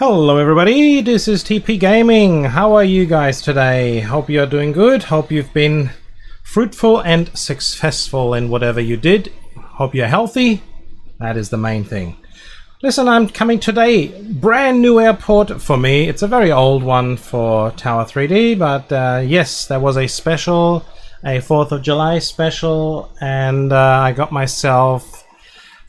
Hello everybody, this is TP Gaming. How are you guys today? Hope you're doing good. Hope you've been fruitful and successful in whatever you did. Hope you're healthy. That is the main thing. Listen, I'm coming today. Brand new airport for me. It's a very old one for Tower 3D, but yes, there was a special, a 4th of July special, and I got myself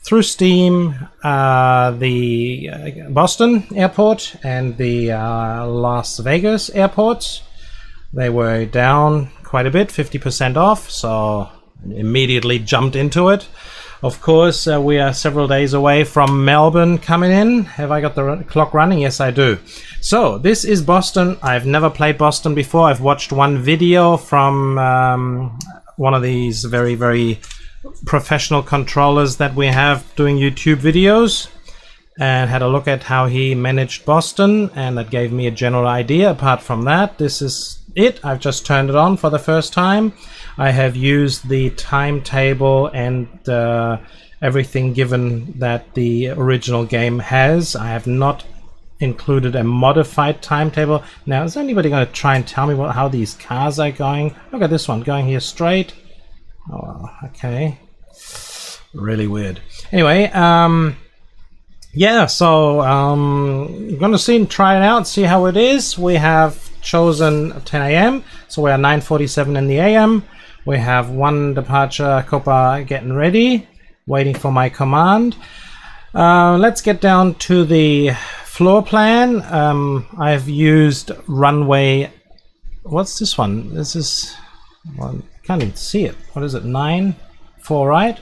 through Steam the Boston airport and the Las Vegas airports. They were down quite a bit, 50% off, so immediately jumped into it. Of course, we are several days away from Melbourne coming in. Have I got the clock running? Yes, I do. So this is Boston. I've never played Boston before. I've watched one video from one of these very professional controllers that we have doing YouTube videos, and had a look at how he managed Boston, and that gave me a general idea. Apart from that, this is it. I've just turned it on for the first time. I have used the timetable and everything given that the original game has. I have not included a modified timetable. Now, is anybody going to try and tell me how these cars are going? Look at this one going here straight. Oh, okay. Really weird. Anyway, yeah, so I'm going to see and try it out, see how it is. We have chosen 10 a.m., so we are 9:47 in the a.m. We have one departure Copa getting ready, waiting for my command. Let's get down to the floor plan. I've used runway. What's this one? This is, well, I can't even see it. What is it? 9, 4 right?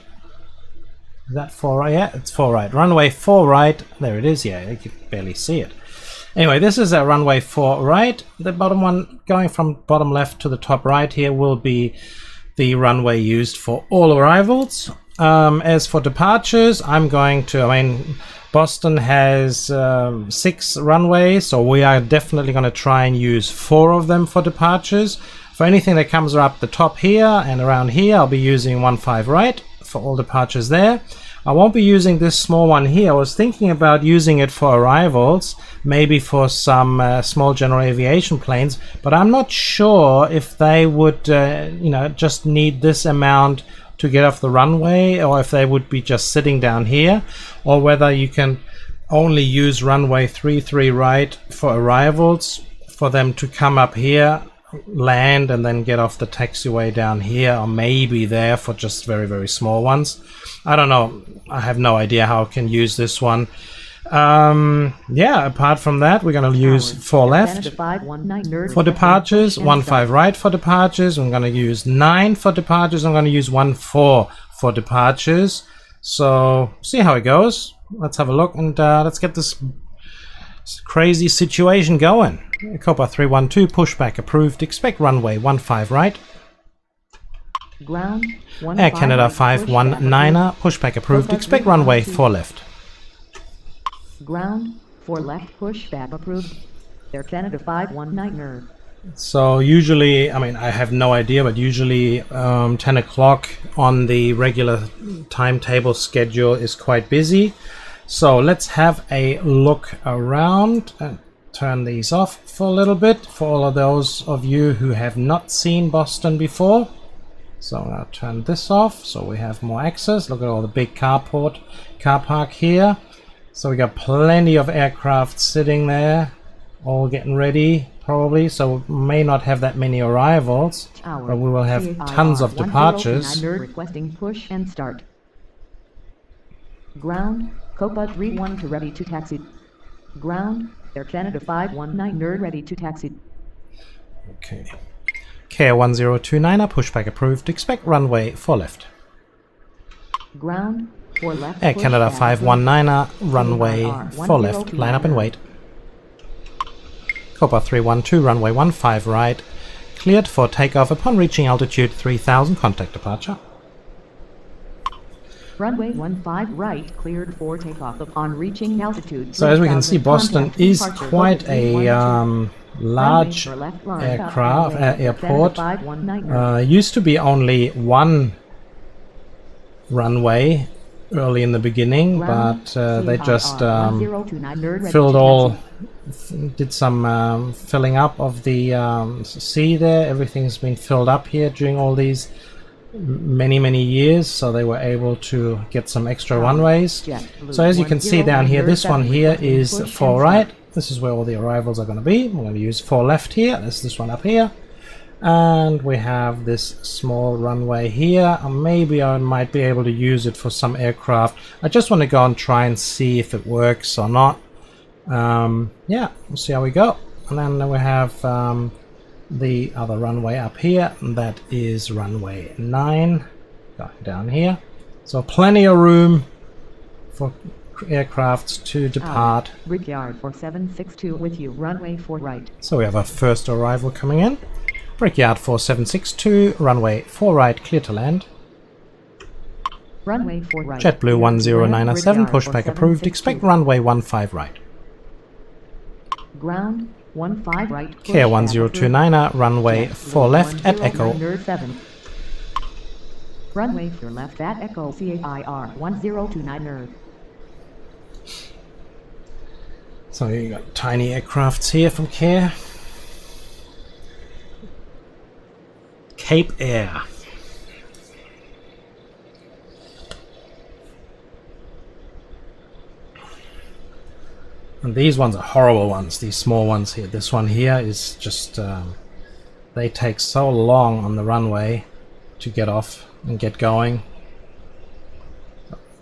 Is that 4 right? Yeah, it's 4 right. Runway 4 right. There it is. Yeah, you can barely see it. Anyway, this is a runway 4 right. The bottom one, going from bottom left to the top right here, will be the runway used for all arrivals. As for departures, I'm going to, Boston has 6 runways, so we are definitely going to try and use 4 of them for departures. For anything that comes up the top here and around here, I'll be using 15 right for all departures there. I won't be using this small one here. I was thinking about using it for arrivals, maybe for some small general aviation planes, but I'm not sure if they would, just need this amount to get off the runway, or if they would be just sitting down here, or whether you can only use runway 33 right for arrivals, for them to come up here, land, and then get off the taxiway down here, or maybe there for just very small ones. I don't know. I have no idea how I can use this one. Yeah, apart from that, we're going to use 4 left for departures, 15 right for departures. I'm going to use 9 for departures. I'm going to use 14 for departures. So see how it goes. Let's have a look, and let's get this crazy situation going. Copa 312, pushback approved. Expect runway 15 right. Ground, Air Canada 519er, pushback approved. Expect runway 4 left. Ground, 4 left, pushback approved. Air Canada 519er. So usually, I have no idea, but usually 10 o'clock on the regular timetable schedule is quite busy. So let's have a look around and turn these off for a little bit for all of those of you who have not seen Boston before. So I'll turn this off so we have more access. Look at all the big car park here. So we got plenty of aircraft sitting there, all getting ready probably. So we may not have that many arrivals, but we will have tons of departures. Requesting push and start. Ground, Copa 31 to ready to taxi. Ground, Air Canada 519 nerd ready to taxi. Okay. KR 1029er, pushback approved. Expect runway 4 left. Ground, 4 left. Air Canada 519er, runway 4 left. Line up and wait. Copa 312, runway 15 right. Cleared for takeoff upon reaching altitude 3000. Contact departure. Runway 15 right, cleared for takeoff upon reaching altitude. So as we can see, Boston is quite a large airport. Used to be only one runway early in the beginning, Ground, but they just CIR 1029 nerd ready filled to all, taxi. did some filling up of the sea there. Everything's been filled up here during all these many years, so they were able to get some extra runways. So as you can see down here, this one here is 4 right. This is where all the arrivals are going to be. We're going to use 4 left here. There's this one up here. And we have this small runway here. Maybe I might be able to use it for some aircraft. I just want to go and try and see if it works or not. Yeah, we'll see how we go. And then we have the other runway up here, and that is runway 9 down here. So plenty of room for aircrafts to depart. Brickyard 4762 with you, runway 4 right. So we have our first arrival coming in. Brickyard 4762, runway 4 right, clear to land. Runway 4 right. JetBlue 1097, pushback approved. Expect runway 15 right. Ground 15 right. Care 1029er, runway 4 left at Echo. Runway 4 left at Echo, CAIR 1029 nerd. So you got tiny aircrafts here from Care. Cape Air. And these ones are horrible ones, these small ones here. This one here is just, they take so long on the runway to get off and get going.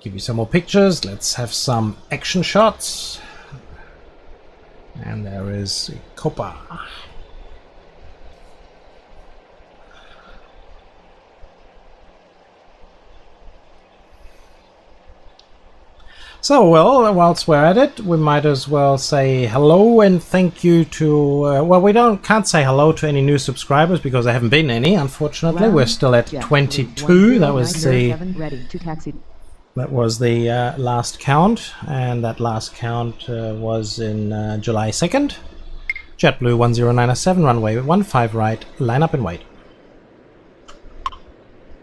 Give you some more pictures. Let's have some action shots. And there is Copa. So, well, whilst we're at it, we might as well say hello and thank you to, well, we can't say hello to any new subscribers because there haven't been any, unfortunately. We're still at 22. That was the last count, and that last count was in July 2nd. JetBlue 1097, runway 15 right, line up and wait.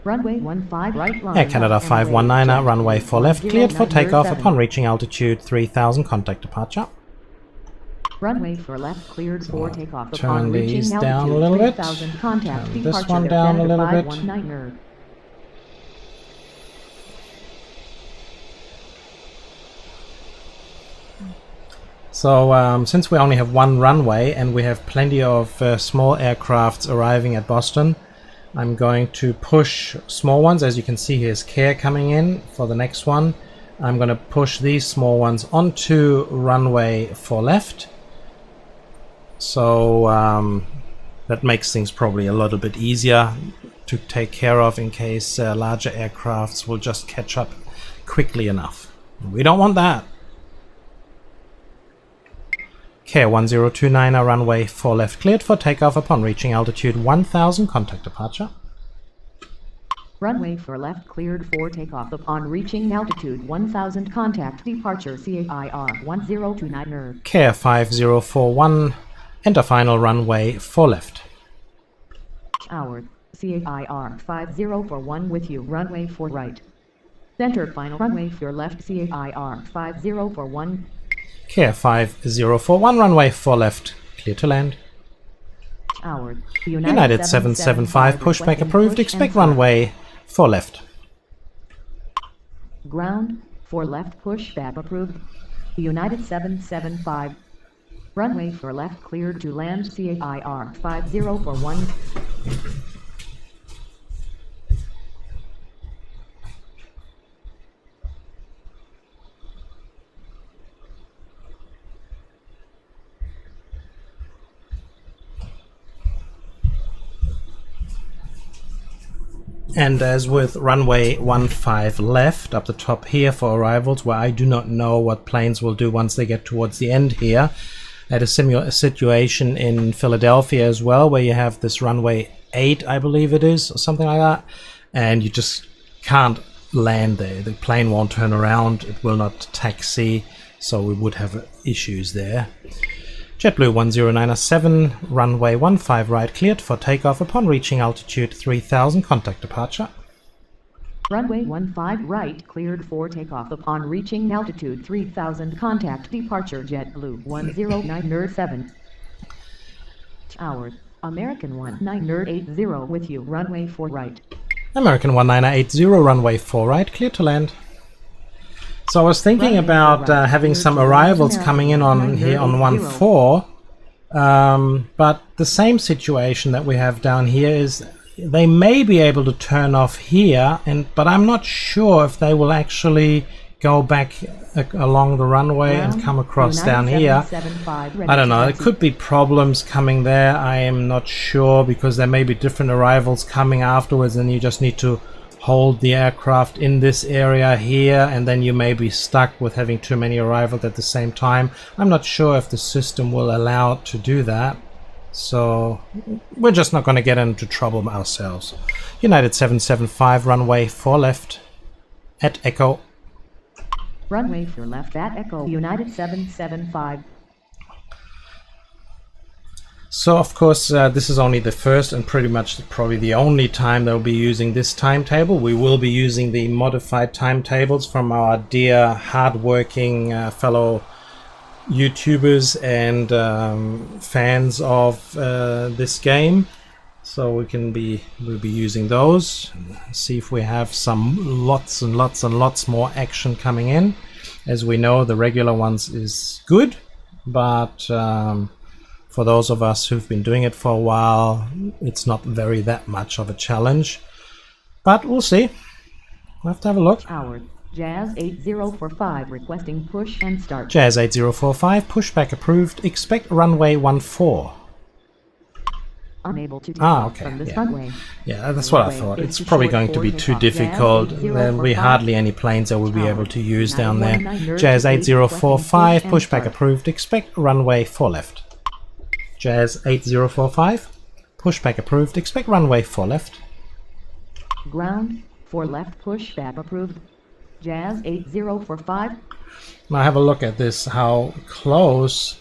Runway 15 right line. Air Canada 519er, runway 4 left, cleared for takeoff upon reaching altitude 3000, contact departure. Runway 4 left, cleared for takeoff Turn upon these reaching down a altitude little bit. 3000, contact Turn departure. this one down a little bit. 519er. So since we only have one runway and we have plenty of small aircrafts arriving at Boston, I'm going to push small ones. As you can see, here's Care coming in for the next one. I'm going to push these small ones onto runway 4 left. So that makes things probably a little bit easier to take care of in case larger aircrafts will just catch up quickly enough. We don't want that. Care 1029er, runway 4 left, cleared for takeoff upon reaching altitude 1000, contact departure. Runway 4 left, cleared for takeoff upon reaching altitude 1000, contact departure. CAIR 1029 nerd. Care 5041, enter final runway 4 left. Tower, CAIR 5041 with you, runway 4 right. Center final runway 4 left, CAIR 5041. Care 5041, runway 4 left, clear to land. Tower, United 775, pushback approved, expect runway 4 left. Ground, 4 left, pushback approved. United 775. Runway 4 left, cleared to land. CAIR 5041. And as with runway 15 left up the top here for arrivals, where I do not know what planes will do once they get towards the end here, I had a situation in Philadelphia as well, where you have this runway 8, I believe it is, or something like that, and you just can't land there. The plane won't turn around, it will not taxi, so we would have issues there. JetBlue 1097, runway 15 right, cleared for takeoff upon reaching altitude 3000, contact departure. Runway 15 right cleared for takeoff upon reaching altitude 3000. Contact departure JetBlue 109 nerd 7 hours. American 19 nerd 80 with you. Runway 4 right. American 1980, runway 4 right, clear to land. So I was thinking about having some arrivals coming in on here on 14, but the same situation that we have down here is they may be able to turn off here, but I'm not sure if they will actually go back along the runway and come across down here. I don't know, it could be problems coming there, I am not sure, because there may be different arrivals coming afterwards and you just need to hold the aircraft in this area here, and then you may be stuck with having too many arrivals at the same time. I'm not sure if the system will allow to do that, so we're just not going to get into trouble ourselves. United 775, runway 4 left at Echo. Runway 4 left at Echo, United 775. So of course this is only the first and pretty much probably the only time they'll be using this timetable. We will be using the modified timetables from our dear hard-working fellow YouTubers and fans of this game. So we'll be using those. See if we have some lots and lots more action coming in. As we know, the regular ones is good, but for those of us who've been doing it for a while, it's not that much of a challenge. But we'll see. We'll have to have a look. Hours. Jazz 8045 requesting push and start. Jazz 8045, pushback approved. Expect runway 14. Unable to take off okay. from this runway. Yeah, that's what I thought. It's probably going to be too difficult. There will be hardly any planes that we'll be able to use down there. Jazz 8045, pushback approved. Expect runway 4 left. Jazz 8045, pushback approved. Expect runway 4 left. Ground 4 left, pushback approved. Jazz 8045. Now have a look at this, how close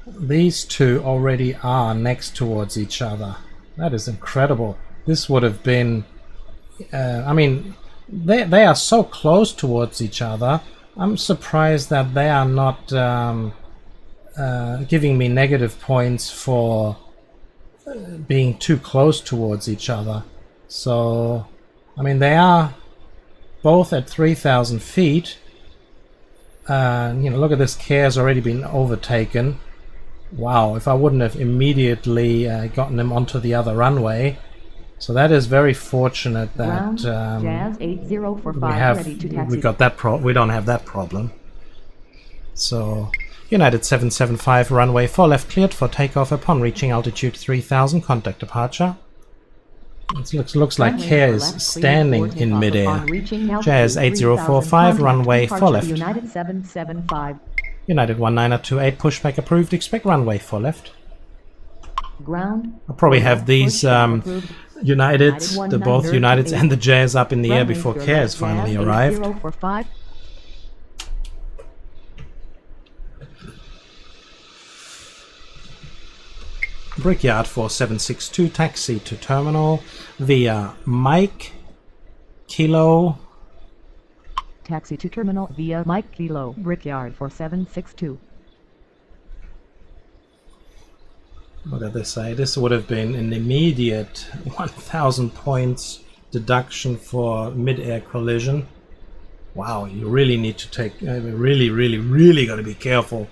these two already are next towards each other. That is incredible. This would have been I mean, they are so close towards each other. I'm surprised that they are not giving me negative points for being too close towards each other. So I mean, they are both at 3,000 feet. You know, look at this, Care has already been overtaken. Wow, if I wouldn't have immediately gotten him onto the other runway. So that is very fortunate that Jazz 8045 we got that we don't have that problem. So United 775, runway 4 left cleared for takeoff upon reaching altitude 3000. Contact departure. It looks like Care is standing in midair. Jazz 8045, runway 4 left. United 775. United 1928, pushback approved. Expect runway 4 left. Ground. I'll probably have these Uniteds, both Uniteds and the Jazz up in the air before Care has finally arrived. Brickyard 4762, taxi to terminal via Mike Kilo. Taxi to terminal via Mike Kilo, Brickyard 4762. What did they say? This would have been an immediate 1,000 points deduction for mid-air collision. Wow, you really need to take, really got to be careful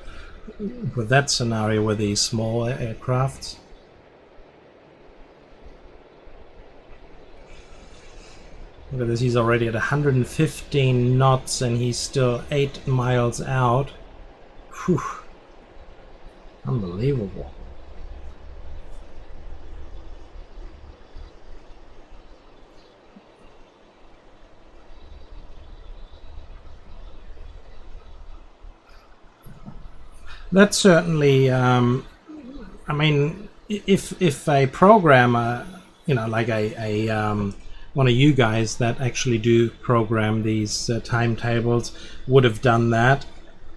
with that scenario with these small aircrafts. Look at this, he's already at 115 knots and he's still 8 miles out. Whew. Unbelievable. That's certainly, I mean, if a programmer, you know, like one of you guys that actually do program these timetables would have done that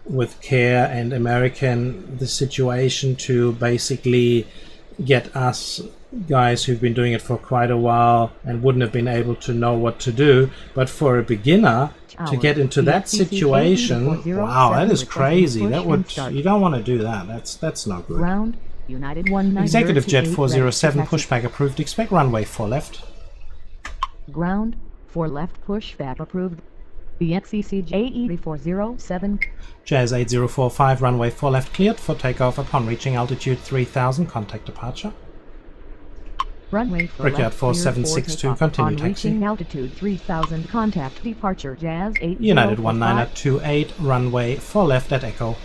with Care and American, the situation to basically get us guys who've been doing it for quite a while and wouldn't have been able to know what to do. But for a beginner to get into that situation, wow, that is crazy. That would, you don't want to do that. That's not good. Ground, United 19 Executive Jet 38, 407, ready to pushback approved. Expect runway 4 left. Ground, 4 left pushback approved. BXCC JE 407. Jazz 8045, runway 4 left cleared for takeoff upon reaching altitude 3000. Contact departure. Runway 4 Brickyard left 4762, continue taxi. reaching altitude 3000. Contact departure Jazz 8045. United 1928, runway 4 left at Echo.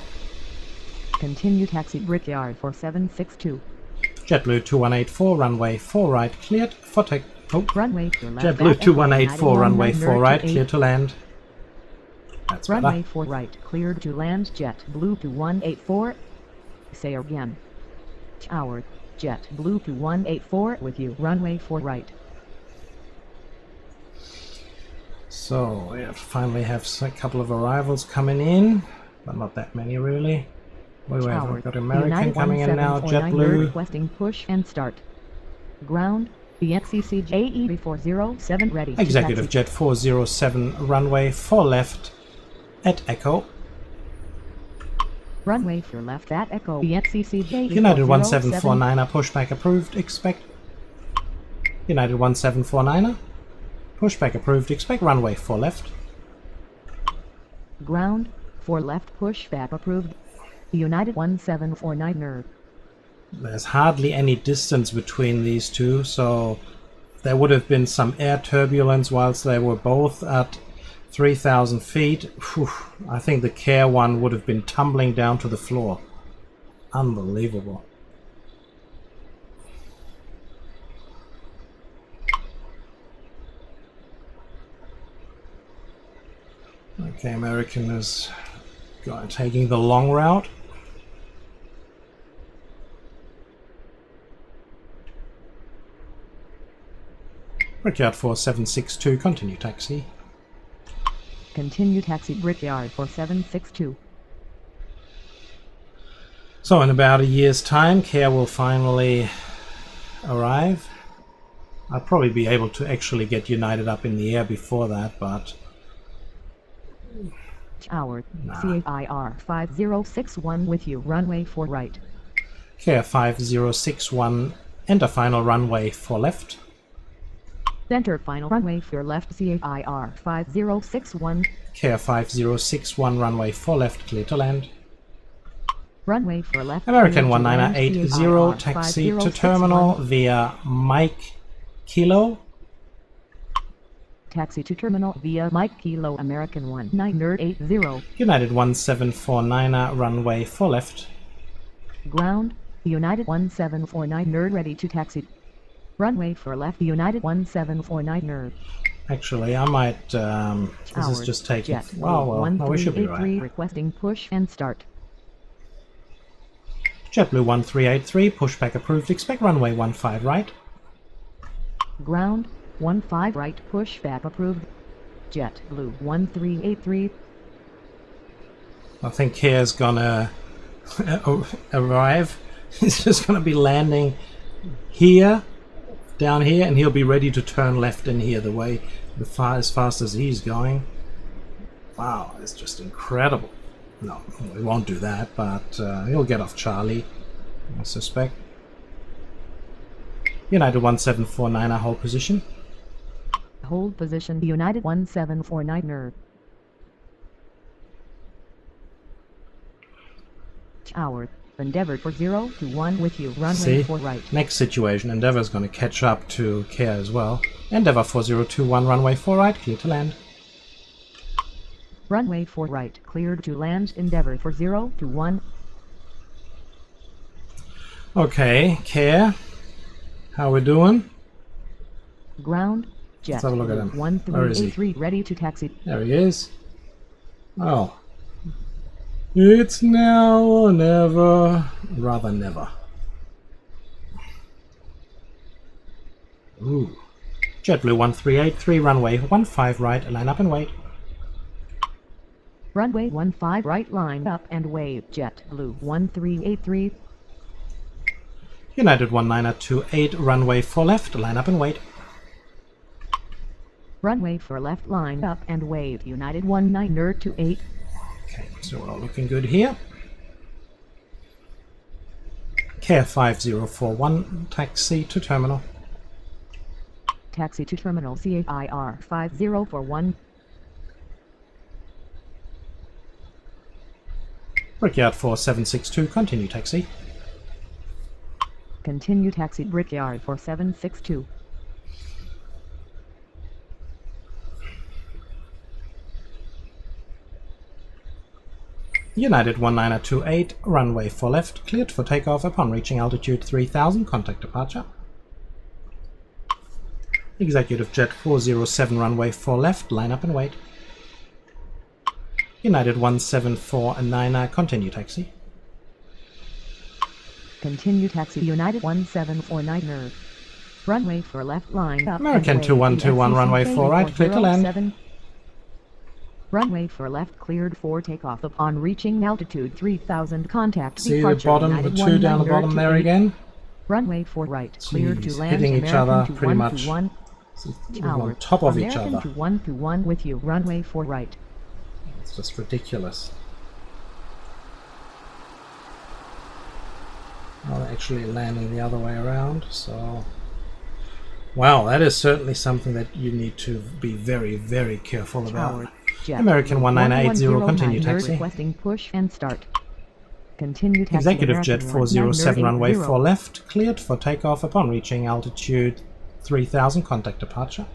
Continue taxi Brickyard 4762. JetBlue 2184, runway 4 right cleared for take. Oh, Runway 4 left. JetBlue 2184, runway 4 right cleared to land. That's better. Runway 4 right cleared to land. JetBlue 2184. Say again. Tower. JetBlue 2184 with you. Runway 4 right. So we finally have a couple of arrivals coming in, but not that many really. We've got American United coming in now. 1749 JetBlue. requesting push and start. Ground. BXCC JE 407 ready. to Executive taxi. Jet 407, runway 4 left at Echo. Runway 4 left at Echo. BXCC JE United 407. 1749er, pushback approved. Expect. United 1749er, pushback approved. Expect runway 4 left. Ground. 4 left pushback approved. United 1749er. There's hardly any distance between these two, so there would have been some air turbulence whilst they were both at 3,000 feet. Whew, I think the Care one would have been tumbling down to the floor. Unbelievable. Okay, American is taking the long route. Brickyard 4762, continue taxi. Continue taxi Brickyard 4762. So in about a year's time, Care will finally arrive. I'll probably be able to actually get United up in the air before that, but... Tower. CAIR 5061 with you. Runway 4 right. Care 5061, enter final runway 4 left. Center final runway 4 left. CAIR 5061. Care 5061, runway 4 left, clear to land. Runway 4 left. American clear to land. 1980, CAIR taxi to 5061. terminal via Mike Kilo. Taxi to terminal via Mike Kilo. American 1980. United 1749er, runway 4 left. Ground. United 1749er ready to taxi. Runway 4 left. United 1749er. Actually, I might, this is just taking, well, no, we should be right. Requesting push and start. JetBlue 1383, pushback approved, expect runway 15 right. Ground. 15 right pushback approved. JetBlue 1383. I think Care's gonna arrive. He's just gonna be landing here, down here, and he'll be ready to turn left in here as fast as he's going. Wow, it's just incredible. No, we won't do that, but he'll get off Charlie, I suspect. United 1749er, hold position. Hold position. United 1749er. Tower. Endeavor for 0 to 1 with you. Runway See? 4 right. Next situation, Endeavor's going to catch up to Care as well. Endeavor 4021, runway 4 right, clear to land. Runway 4 right. Cleared to land. Endeavor for 0 to 1. Okay, Care. How we doing? Ground. Jet. Let's have a look at him. Where is he? 1383 ready to taxi. There he is. Oh. It's now or never. Rather never. Ooh. JetBlue 1383, runway 15 right, line up and wait. Runway 15 right, line up and wait. JetBlue 1383. United 1928, runway 4 left, line up and wait. Runway for left, line up and wait. United 1928. Okay, so we're all looking good here. Care 5041, taxi to terminal. Taxi to terminal CAIR 5041. Brickyard 4762, continue taxi. Continue taxi Brickyard 4762. United 1928, runway 4 left, cleared for takeoff upon reaching altitude 3000, contact departure. Executive Jet 407, runway 4 left, line up and wait. United 1749, continue taxi. Continue taxi United 1749er. Runway for left, line up American and wait. 2121, runway 4 right, clear to land. 007. Runway for left cleared for takeoff upon reaching altitude 3000, contact See the departure bottom, the United 2 down the bottom there 1928. again? Runway 4 right, cleared to Jeez, land. hitting each American other to pretty 1 much. to 1. On top of each American other. to 1 to 1 with you. Runway 4 right. It's just ridiculous. Well, they're actually landing the other way around, so... Wow, that is certainly something that you need to be very, very careful about. Tower, jet, American 1980, continue 1109, taxi. requesting push and start. Continue taxi. Executive American Jet 407, runway 1980. 4 left, cleared for takeoff upon reaching altitude 3000, contact departure.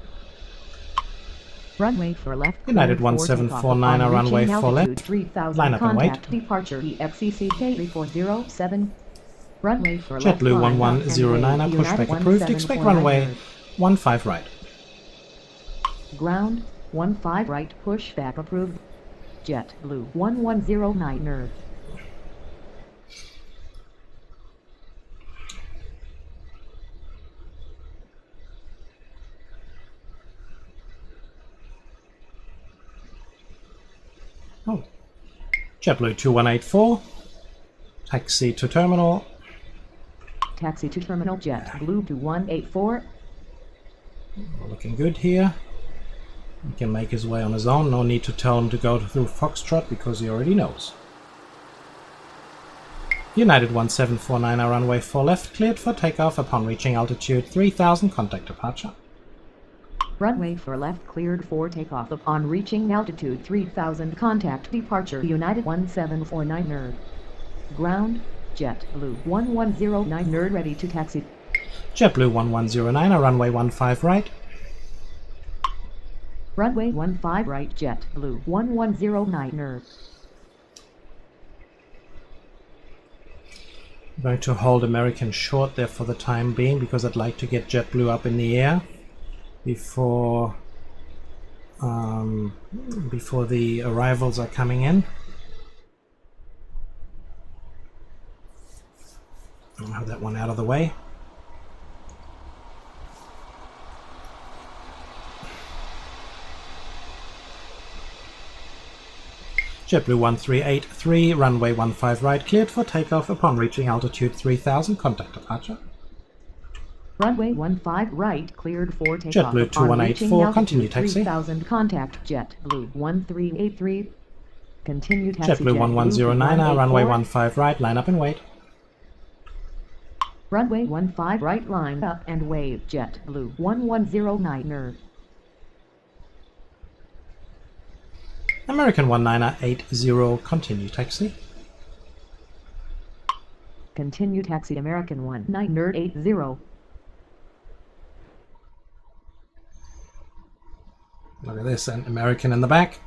Runway for left. United cleared for 1749, takeoff upon runway reaching 4 altitude left. 3000, Line up and wait. contact departure EFCC 3407. Runway for left. JetBlue line up and 1109, wait. pushback United approved. Expect runway 15 right. Ground 15 right, pushback approved. JetBlue 1109er. Oh. JetBlue 2184, taxi to terminal. Taxi to terminal JetBlue 2184. Looking good here. He can make his way on his own. No need to tell him to go through Foxtrot because he already knows. United 1749, runway 4 left, cleared for takeoff upon reaching altitude 3000, contact departure. Runway for left cleared for takeoff upon reaching altitude 3000, contact departure United 1749er. Ground JetBlue 1109er ready to taxi. JetBlue 1109, runway 15 right. Runway 15 right, JetBlue 1109er. I'm going to hold American short there for the time being because I'd like to get JetBlue up in the air before the arrivals are coming in. I'll have that one out of the way. JetBlue 1383, runway 15 right, cleared for takeoff upon reaching altitude 3000, contact departure. Runway 15 right cleared for takeoff JetBlue upon reaching 2184, altitude continue taxi. 3000, contact JetBlue 1383. Continue taxi. JetBlue 1109, runway 15 right, line up and wait. Runway 15 right, line up and wait. JetBlue 1109er. American 1980, continue taxi. Continue taxi American 1980. Look at this, an American in the back,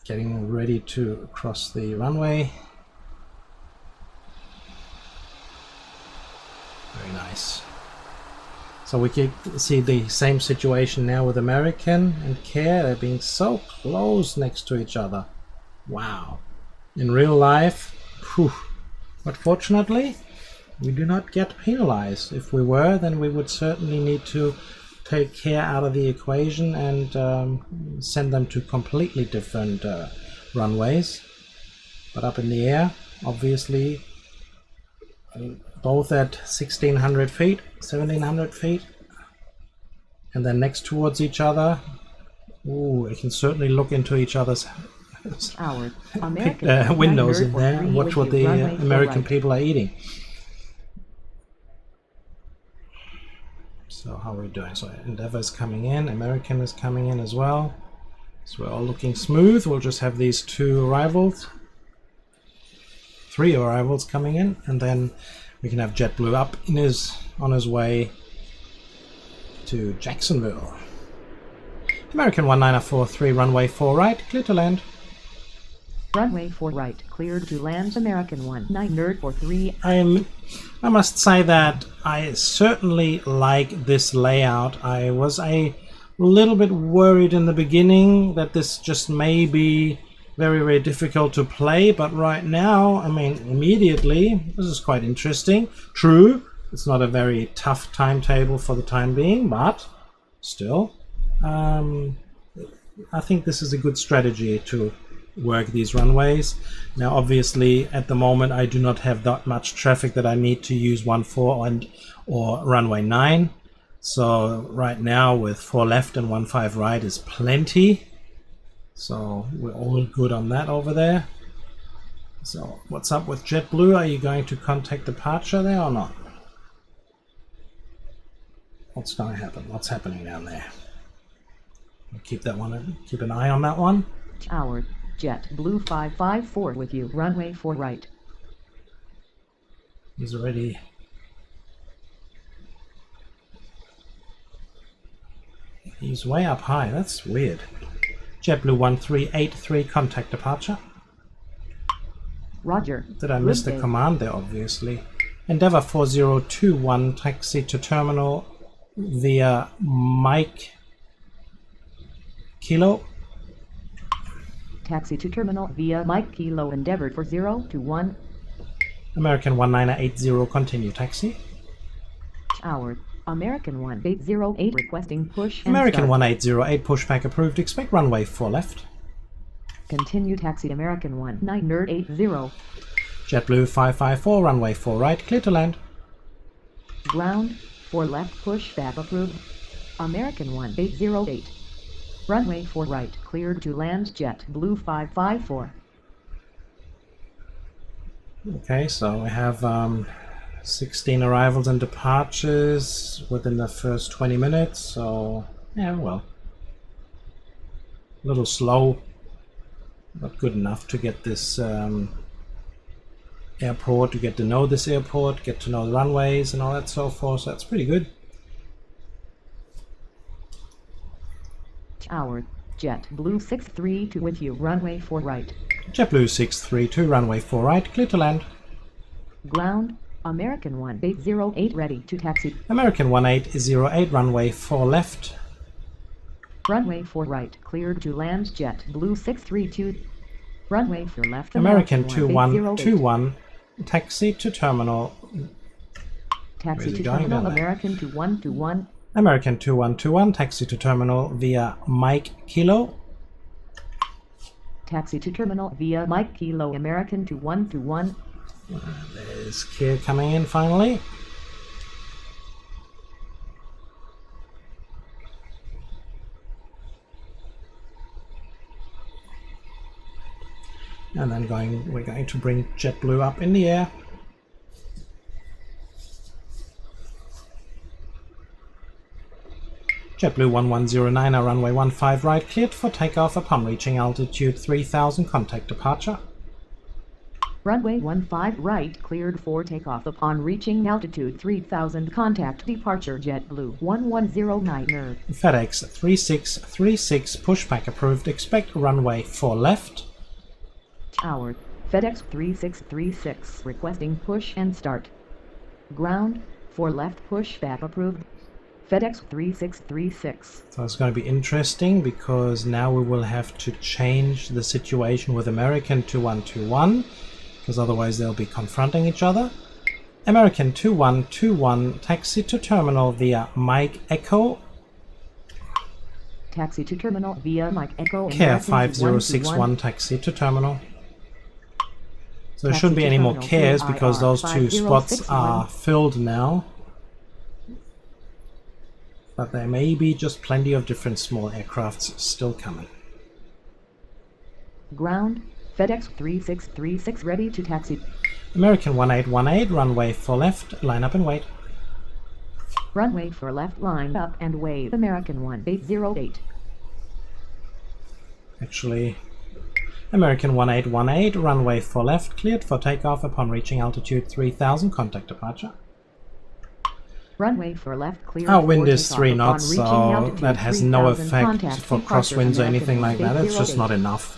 getting ready to cross the runway. Very nice. So we can see the same situation now with American and Care. They're being so close next to each other. Wow. In real life, whew. But fortunately, we do not get penalized. If we were, then we would certainly need to take Care out of the equation and send them to completely different runways. But up in the air, obviously, both at 1600 feet, 1700 feet, and then next towards each other. Ooh, they can certainly look into each other's windows in there and watch what the American people are eating. So how are we doing? So Endeavour is coming in, American is coming in as well. So we're all looking smooth. We'll just have these three arrivals coming in, and then we can have JetBlue up on his way to Jacksonville. American 1943, runway 4 right, clear to land. Runway 4 right, cleared to land. American 1943. I must say that I certainly like this layout. I was a little bit worried in the beginning that this just may be very, very difficult to play, but right now, I mean, immediately, this is quite interesting. True, it's not a very tough timetable for the time being, but still, I think this is a good strategy to work these runways. Now obviously at the moment I do not have that much traffic that I need to use 14 or runway 9, so right now with 4 left and 15 right is plenty, so we're all good on that over there. So what's up with JetBlue? Are you going to contact departure there or not? What's going to happen? What's happening down there? Keep an eye on that one. Tower, JetBlue 554 with you, runway 4 right. He's already... He's way up high, that's weird. JetBlue 1383, contact departure. Roger. Did I miss the command there, obviously? Endeavour 4021, taxi to terminal via Mike Kilo. Taxi to terminal via Mike Kilo, Endeavour 4021. American 1980, continue taxi. Tower, American 1808, requesting push and American start. 1808, pushback approved, expect runway 4 left. Continue taxi, American 1980. JetBlue 554, runway 4 right, clear to land. Ground, 4 left, pushback approved. American 1808. Runway 4 right, cleared to land. JetBlue 554. Okay, so we have 16 arrivals and departures within the first 20 minutes, so yeah, well, a little slow, but good enough to get this airport, to get to know this airport, get to know the runways and all that so forth, so that's pretty good. Tower, JetBlue 632 with you, runway 4 right. JetBlue 632, runway 4 right, clear to land. Ground, American 1808 ready to taxi. American 1808, runway 4 left. Runway 4 right, cleared to land. JetBlue 632. Runway 4 left. American 2121, taxi to terminal. Taxi to terminal, American 2121. American 2121, taxi to terminal via Mike Kilo. Taxi to terminal via Mike Kilo, American 2121. There's Kier coming in finally. And then we're going to bring JetBlue up in the air. JetBlue 1109, our runway 15 right, cleared for takeoff upon reaching altitude 3000, contact departure. Runway 15 right, cleared for takeoff upon reaching altitude 3000, contact departure. JetBlue 1109 NERV. FedEx 3636, pushback approved, expect runway 4 left. Tower, FedEx 3636, requesting push and start. Ground, 4 left, pushback approved. FedEx 3636. So it's going to be interesting because now we will have to change the situation with American 2121 because otherwise they'll be confronting each other. American 2121, taxi to terminal via Mike Echo. Taxi to terminal via Mike Echo. Care 5061, taxi to terminal. So there shouldn't be any more cares because those two spots are filled now. But there may be just plenty of different small aircrafts still coming. Ground, FedEx 3636 ready to taxi. American 1818, runway for left, line up and wait. Runway for left, line up and wait. American 1808. Actually, American 1818, runway for left, cleared for takeoff upon reaching altitude 3000, contact departure. Runway for left, cleared. Our wind is 3 knots, so that has no effect for crosswinds or anything like that. It's just not enough.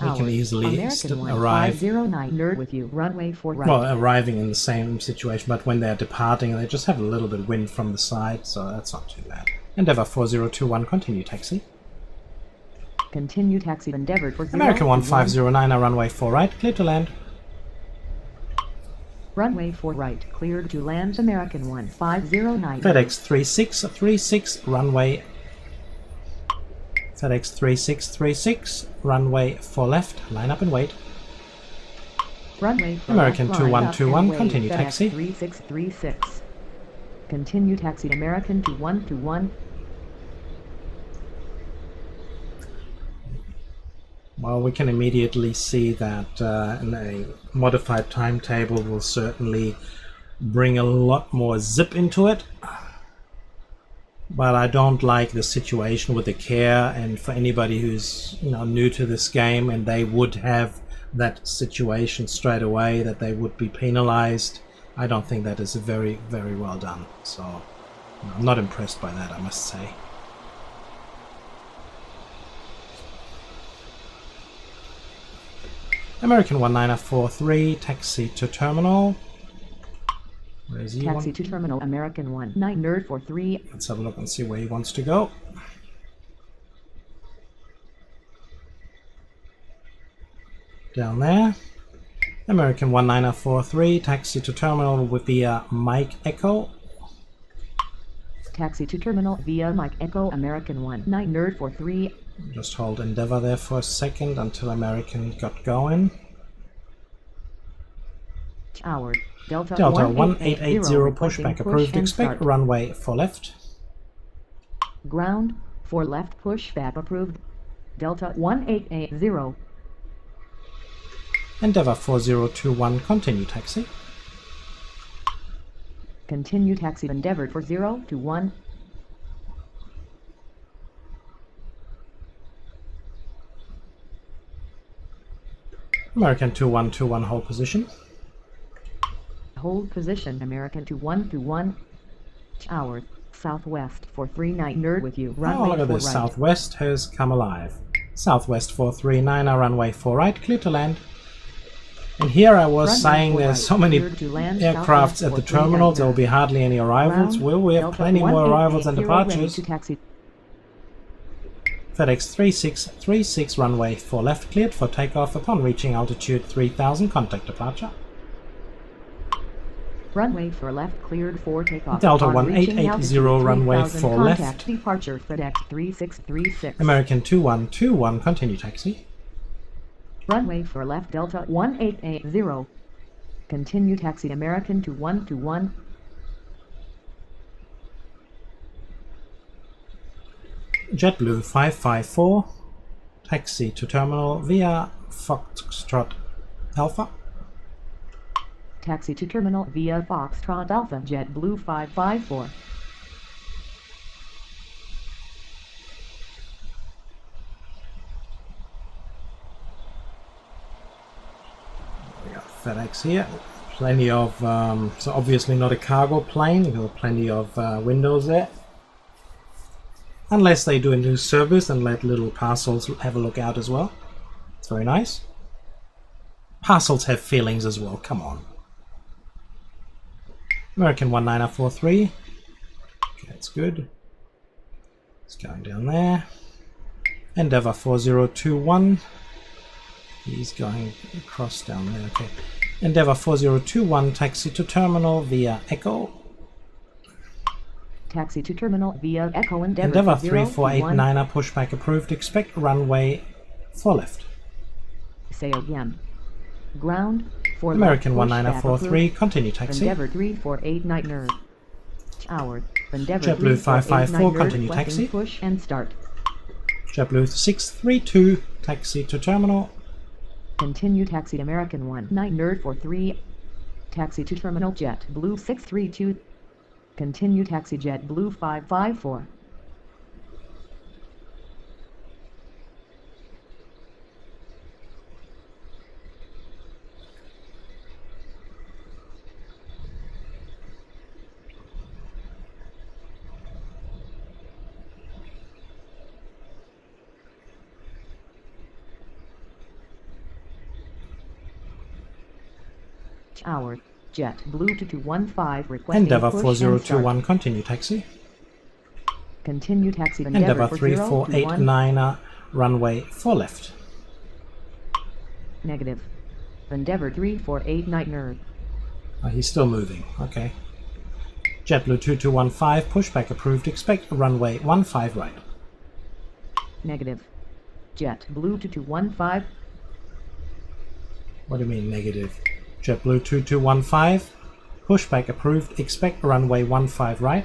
We can easily arrive. 509 nerd with you. Runway for right. Well, arriving in the same situation, but when they're departing, they just have a little bit of wind from the side, so that's not too bad. Endeavour 4021, continue taxi. Continue taxi. Endeavour for American 1509, runway for right, clear to land. Runway for right, cleared to land. American 1509. FedEx 3636, runway. FedEx 3636, runway for left, line up and wait. Runway for American left, line up 2121, and wait. continue FedEx taxi. 3636. Continue taxi. American 2121. Well, we can immediately see that a modified timetable will certainly bring a lot more zip into it. But I don't like the situation with the care, and for anybody who's new to this game and they would have that situation straight away, that they would be penalized, I don't think that is very, very well done. So I'm not impressed by that, I must say. American 1943, taxi to terminal. Where is he? Taxi to terminal. American 19 nerd 43. Let's have a look and see where he wants to go. Down there. American 1943, taxi to terminal with via Mike Echo. Taxi to terminal via Mike Echo. American 19 nerd 43. Just hold Endeavour there for a second until American got going. Tower. Delta 1880, pushback approved. Expect runway for left. Ground for left, pushback approved. Delta 1880. Endeavour 4021, continue taxi. Continue taxi. Endeavour for 021. American 2121, hold position. Hold position. American 2121. Tower. Southwest 439 nerd with you. Runway look at for this. right. Southwest has come alive. Southwest 439, runway for right, clear to land. And here I was Runway saying for there's right, so many cleared to land. aircrafts Southwest at the 439 terminals, there will nerd. be hardly any arrivals. Ground, Well, we have Delta plenty more arrivals than 1880 ready departures. to taxi. FedEx 3636, runway for left, cleared for takeoff upon reaching altitude 3000, contact departure. Runway for left, cleared for takeoff. Delta Upon reaching 1880, altitude runway 3000, for contact left. Departure FedEx 3636. American 2121, continue taxi. Runway for left, Delta 1880. Continue taxi. American 2121. JetBlue 554, taxi to terminal via Foxtrot Alpha. Taxi to terminal via Foxtrot Alpha. JetBlue 554. We got FedEx here. Plenty of, so obviously not a cargo plane, there are plenty of windows there. Unless they do a new service and let little parcels have a look out as well. It's very nice. Parcels have feelings as well, come on. American 1943. Okay, that's good. It's going down there. Endeavour 4021. He's going across down there, okay. Endeavour 4021, taxi to terminal via Echo. Taxi to terminal via Echo. Endeavour 021. 3489, pushback approved. Expect runway for left. Say again. Ground for American left, push 1943, approved. continue taxi. Endeavour 3489 nerd. Hours. Endeavour JetBlue 554, 3489 continue nerd, taxi. push and start. JetBlue 632, taxi to terminal. Continue taxi American 19 nerd 43. Taxi to terminal JetBlue 632. Continue taxi JetBlue 554. Hours. JetBlue 2215 requesting Endeavour push and start. 4021, continue taxi. Continue taxi Endeavour 4021. 3489, runway 4 left. Negative. Endeavour 3489 nerd. He's still moving, okay. JetBlue 2215, pushback approved, expect runway 15 right. Negative. JetBlue 2215. What do you mean negative? JetBlue 2215, pushback approved, expect runway 15 right.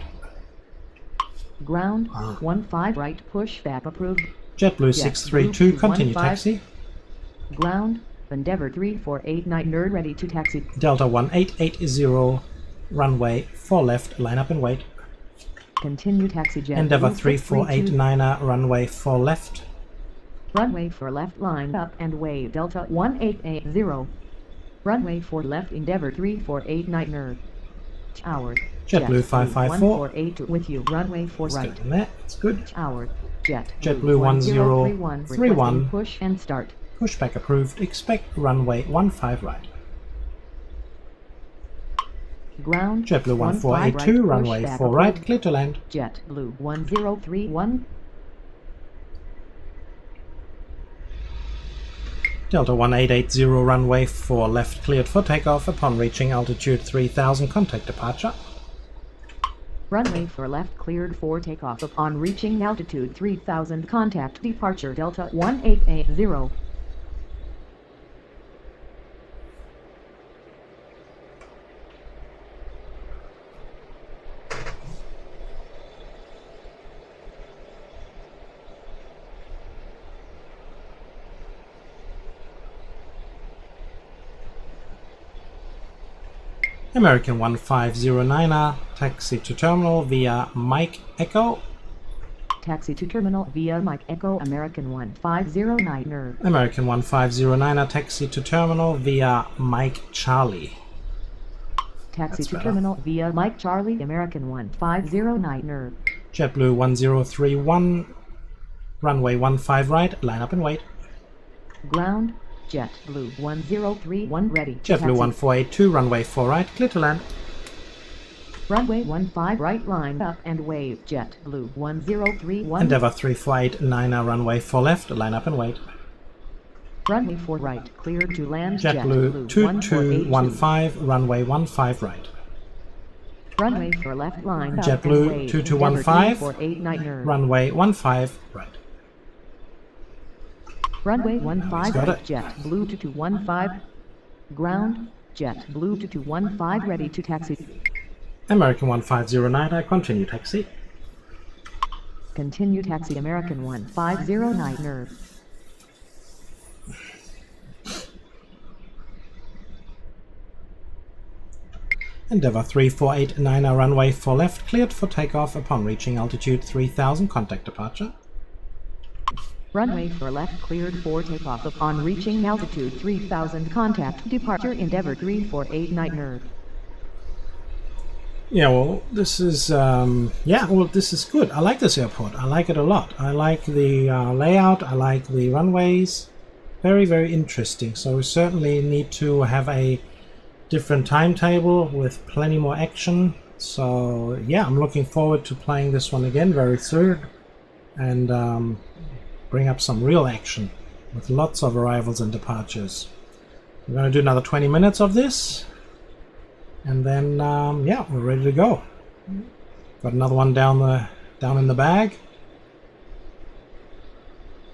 Ground 15 right, pushback approved. JetBlue 632, continue 215. taxi. Ground. Endeavour 3489 nerd ready to taxi. Delta 1880, runway 4 left, line up and wait. Continue taxi JetBlue Endeavour 632. 3489, runway 4 left. Runway 4 left, line up and wave Delta 1880. Runway 4 left, Endeavour 3489 nerd. Hours. JetBlue 554. 1482 with you. Runway 4 Let's right. go on that, that's good. Hours. JetBlue 1031 1031. requesting push and start. Pushback approved, expect runway 15 right. Ground. JetBlue 15 1482, right, runway pushback 4 right, approved. clear to land. JetBlue 1031. Delta 1880, runway 4 left, cleared for takeoff. Upon reaching altitude 3000, contact departure. Runway 4 left cleared for takeoff. Upon reaching altitude 3000, contact departure Delta 1880. American 1509, taxi to terminal via Mike Echo. Taxi to terminal via Mike Echo American 1509 nerd. American 1509, taxi to terminal via Mike Charlie. Taxi That's to better. terminal via Mike Charlie American 1509 nerd. JetBlue 1031, runway 15 right, line up and wait. Ground. JetBlue 1031 ready to JetBlue taxi. 1482, runway 4 right, clear to land. Runway 15 right, line up and wave JetBlue 1031. Endeavour 3489, runway 4 left, line up and wait. Runway 4 right, cleared to land JetBlue 2215, runway 15 right. Runway 4 left, line up JetBlue and wave 2215, 3489 nerd. runway 15 right. Runway 15 got right, it. JetBlue 2215. Ground. JetBlue 2215 ready to taxi. American 1509, continue taxi. Continue taxi American 1509 nerd. Endeavour 3489, runway 4 left, cleared for takeoff. Upon reaching altitude 3000, contact departure. Runway 4 left cleared for takeoff. Upon reaching altitude 3000, contact departure Endeavour 3489 nerd. Yeah, well, this is this is good. I like this airport. I like it a lot. I like the layout. I like the runways. Very, very interesting. So we certainly need to have a different timetable with plenty more action. So yeah, I'm looking forward to playing this one again very soon, and bring up some real action with lots of arrivals and departures. We're going to do another 20 minutes of this, and then yeah, we're ready to go. Got another one down in the bag,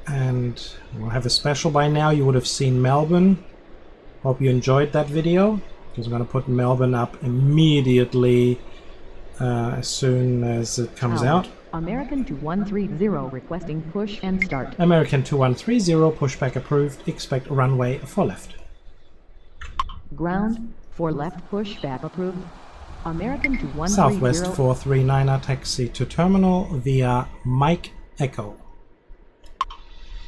and we'll have a special by now. You would have seen Melbourne Hope you enjoyed that video, because I'm going to put Melbourne up immediately as soon as it comes out. American 2130 requesting push and start. American 2130, pushback approved, expect runway for left. Ground, for left pushback approved. American 2130. Southwest 439er, taxi to terminal via Mike Echo.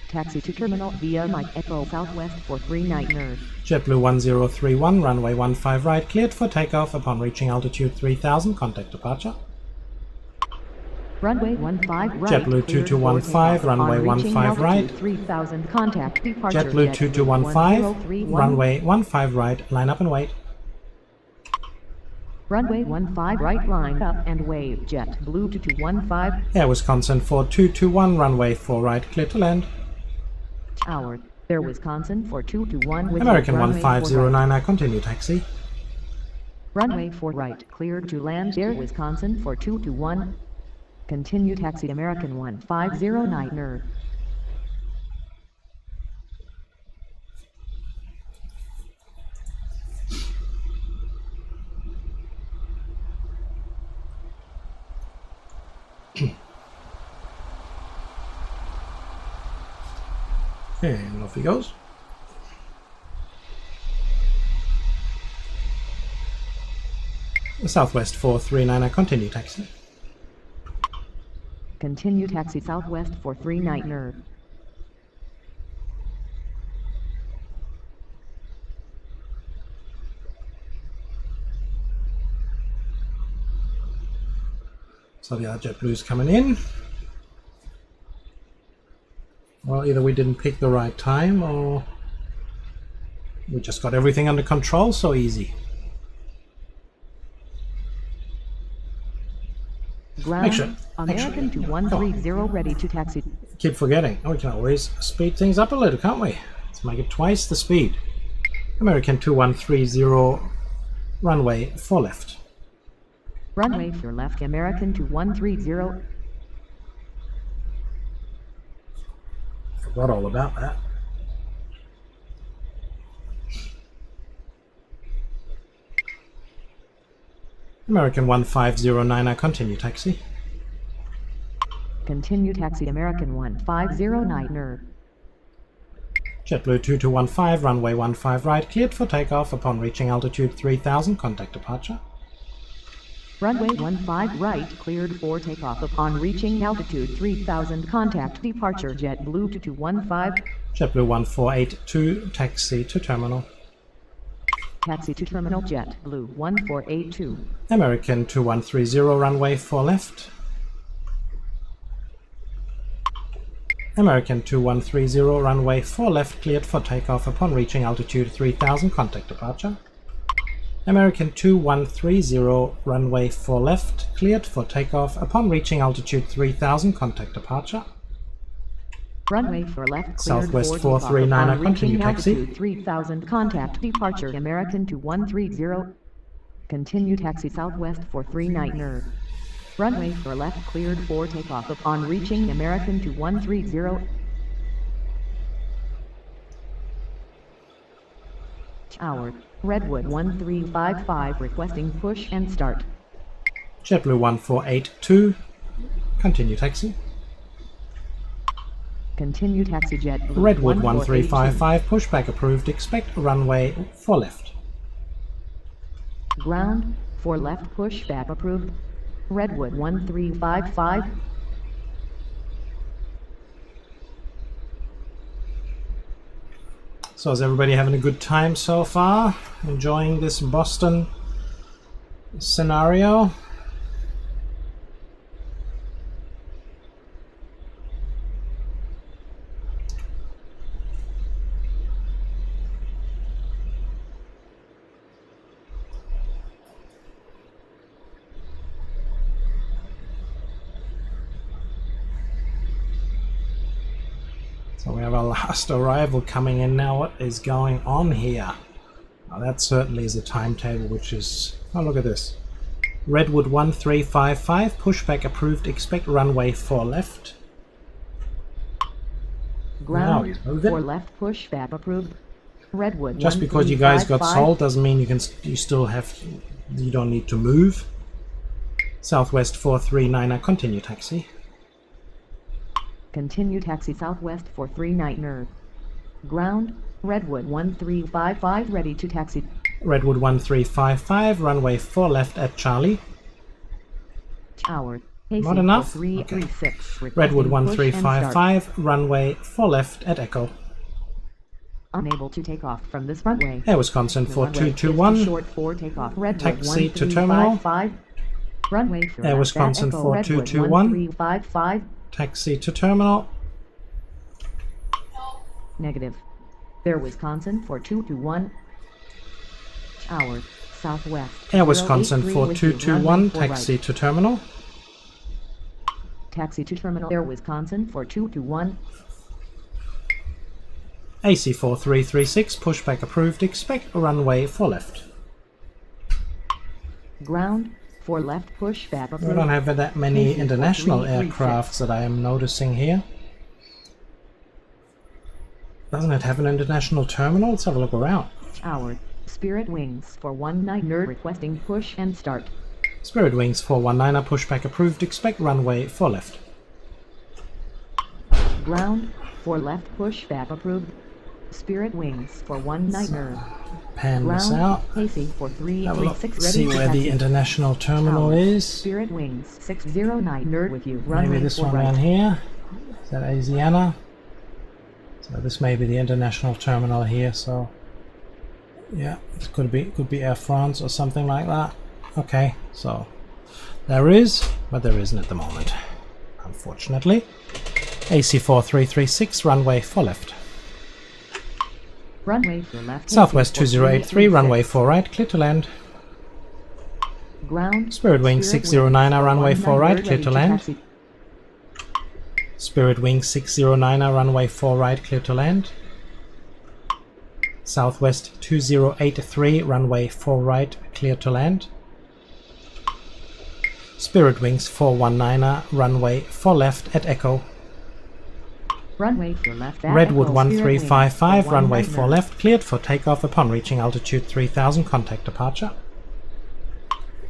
Taxi to terminal via Mike Echo Southwest 439er. JetBlue 1031, runway 15 right, cleared for takeoff upon reaching altitude 3000, contact departure. Runway 15 right. JetBlue 2215, runway 15 right. 3000, contact departure. JetBlue 2215, runway 15 right, line up and wait. Runway 15 right, line up and wave. JetBlue 2215. Air Wisconsin 4221, runway 4 right, clear to land. Tower, Air Wisconsin 4221 with American 1509, I continue taxi. Runway 4 right, cleared to land. Air Wisconsin 4221. Continue taxi. American 1509er. And off he goes. Southwest 439, I continue taxi. Continue taxi Southwest 439er. So the JetBlue's coming in. Well, either we didn't pick the right time or we just got everything under control so easy. Ground, Make sure. American 2130 ready to taxi. Keep forgetting. Oh, we can always speed things up a little, can't we? Let's make it twice the speed. American 2130, runway 4 left. Runway 4 left, American 2130. Forgot all about that. American 1509, I continue taxi. Continue taxi American 1509er. JetBlue 2215, runway 15 right, cleared for takeoff upon reaching altitude 3000, contact departure. Runway 15 right, cleared for takeoff upon reaching altitude 3000, contact departure. JetBlue 2215. JetBlue 1482, taxi to terminal. Taxi to terminal JetBlue 1482. American 2130, runway 4 left. American 2130, runway 4 left, cleared for takeoff upon reaching altitude 3000, contact departure. American 2130, runway 4 left, cleared for takeoff upon reaching altitude 3000, contact departure. Runway 4 left, cleared Southwest for 439, I continue taxi. altitude 3000, contact departure. American 2130. Continue taxi Southwest 439er. Runway 4 left, cleared for takeoff upon reaching American 2130. Tower, Redwood 1355 requesting push and start. JetBlue 1482, continue taxi. Continue taxi JetBlue Redwood 1482. 1355, pushback approved, expect runway 4 left. Ground, 4 left pushback approved. Redwood 1355. So is everybody having a good time so far? Enjoying this Boston scenario? So we have our last arrival coming in now. What is going on here? Now that certainly is a timetable which is... Oh, look at this. Redwood 1355, pushback approved, expect runway 4 left. Ground, Now he's moving. 4 left pushback approved. Redwood. Just because you guys got 1355. sold doesn't mean you don't need to move. Southwest 439er, continue taxi. Continue taxi Southwest 439er. Ground, Redwood 1355 ready to taxi. Redwood 1355, runway 4 left at Charlie. Tower. Not enough? 336. Okay. Redwood 1355, runway 4 left at Echo. Unable to take off from this runway. Air Wisconsin 4221. Short for takeoff. Redwood Taxi to terminal. 1355. Runway for Air left Wisconsin at Echo. 4221. Redwood 1355. Taxi to terminal. Negative. Air Wisconsin 4221. Tower. Southwest. Air Wisconsin 083 with you. 4221, Runway 4 taxi right. to terminal. Taxi to terminal. Air Wisconsin 4221. AC 4336, pushback approved, expect runway 4 left. Ground. 4 left pushback approved. We don't have that many AC international 4336. aircrafts that I am noticing here. Doesn't it have an international terminal? Let's have a look around. Tower. Spirit Wings 419er requesting push and start. Spirit Wings 419er, pushback approved, expect runway 4 left. Ground. 4 left pushback approved. Spirit Wings 419er. Pan this Ground. out. AC Have a look. 4336 ready See to where the taxi. international terminal Tower. is. Spirit Wings 609er with you. Runway Maybe this 4 one right. down here. Is that Asiana? So this may be the international terminal here, so yeah, it could be Air France or something like that. Okay, so there is, but there isn't at the moment, unfortunately. AC 4336, runway 4 left. Runway 4 left. Southwest AC 2083, runway 4336. 4 right, clear to land. Ground. Spirit Wing 609er, runway 4 right, clear ready to land. taxi. Spirit Wing 609er, runway 4 right, clear to land. Southwest 2083, runway 4 right, clear to land. Spirit Wings 419er, runway 4 left at Echo. Runway 4 left at Redwood Echo. 1355, Spirit Wings runway 4 419er. left, cleared for takeoff upon reaching altitude 3000, contact departure.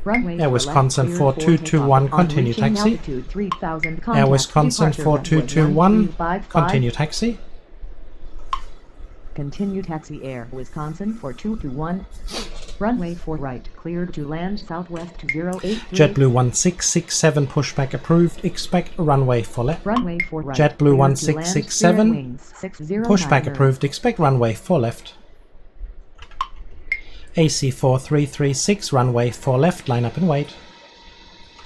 Runway Air 4 Wisconsin left, cleared for 4221, takeoff upon continue reaching taxi. altitude 3000, Air contact Wisconsin departure Redwood 4221, 1355. continue taxi. Continue taxi Air Wisconsin 4221. Runway 4 right, cleared to land Southwest 083. JetBlue 1667, pushback approved, expect runway 4 left. Runway 4 right. JetBlue cleared to 1667, land, Spirit Wings 609er. pushback approved, expect runway 4 left. AC 4336, runway 4 left, line up and wait.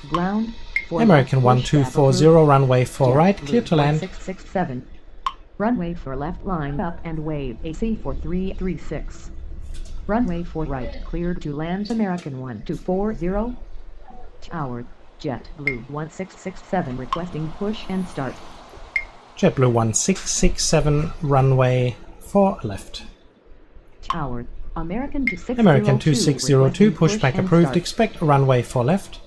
Ground. 4 American left, pushback 1240, approved. runway 4 right, clear to land. 667. Runway 4 left, line up and wave. AC 4336. Runway 4 right, cleared to land. American 1240. Tower. JetBlue 1667 requesting push and start. JetBlue 1667, runway 4 left. Tower. American 2602. American 2602, requesting push pushback and approved, start. expect runway 4 left.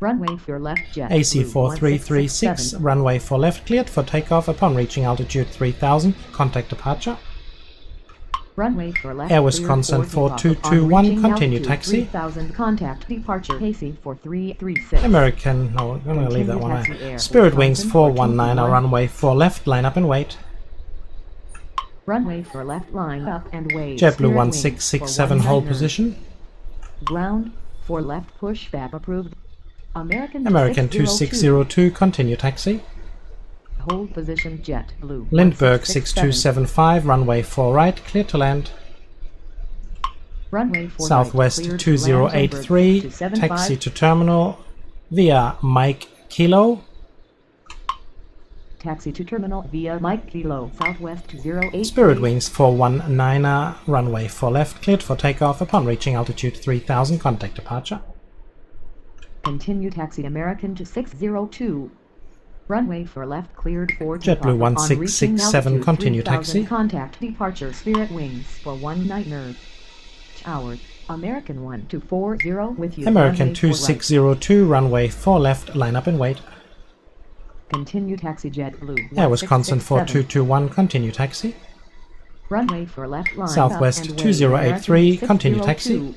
Runway 4 left, JetBlue AC 4336, 1667. runway 4 left, cleared for takeoff upon reaching altitude 3000, contact departure. Runway 4 left, Air cleared Wisconsin for takeoff. 4221, Upon reaching continue altitude taxi. 3000, contact departure. AC 4336. American, no, I'm going to leave that one Continue taxi Air out. Spirit Wings Wisconsin 419, runway 4 left, line up and wait. Runway 4 left, line up and wave. JetBlue Spirit Wings 1667, hold 419er. position. Ground. 4 left, pushback approved. American 2602, continue taxi. Hold position, JetBlue Lindbergh 1667. 6275, runway 4 right, clear to land. Runway 4 Southwest right, cleared to land. 2083, Lindbergh 675. taxi to terminal via Mike Kilo. Taxi to terminal via Mike Kilo. Southwest 083. Spirit Wings 419er, runway 4 left, cleared for takeoff upon reaching altitude 3000, contact departure. Continue taxi American to 602. Runway 4 left, cleared for JetBlue takeoff. Upon reaching 1667, altitude continue 3000, taxi. Contact departure. Spirit Wings 419er. Tower. American 1240 with you. American Runway 4 right. 2602, runway 4 left, line up and wait. Continue taxi JetBlue Air Wisconsin 1667. 4221, continue taxi. Runway for left line Southwest up and 2083, American continue 602. taxi.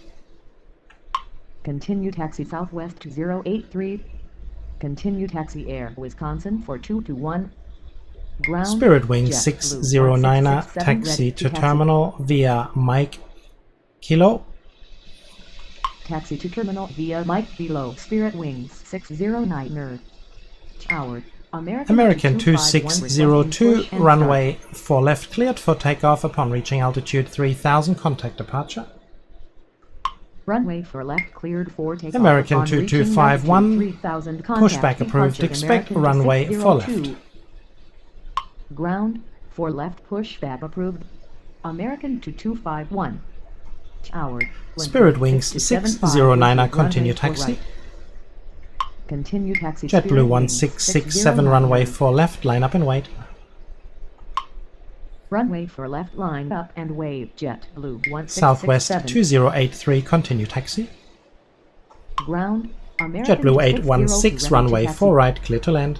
Continue taxi Southwest 2083. Continue taxi Air Wisconsin for 221. Ground Spirit Wing Jet Blue 609er, 1667, taxi ready to taxi. terminal via Mike Kilo. Taxi to terminal via Mike below Spirit Wings 609er. Tower. American 2602, and runway 4 left cleared for takeoff upon reaching altitude 3000, contact departure. Runway for left cleared for takeoff. American upon reaching 2251, altitude 3000, contact pushback approved, departure. expect American runway 4 602. left. Ground, 4 left pushback approved. American 2251. Tower. Spirit Wings 609er, continue taxi. Continue taxi. JetBlue 1667, runway 4 left, line up and wait. Runway for left line up and wave. JetBlue 1667. Southwest 2083, continue taxi. Ground, American JetBlue 602, 816, ready to runway taxi. 4 right, clear to land.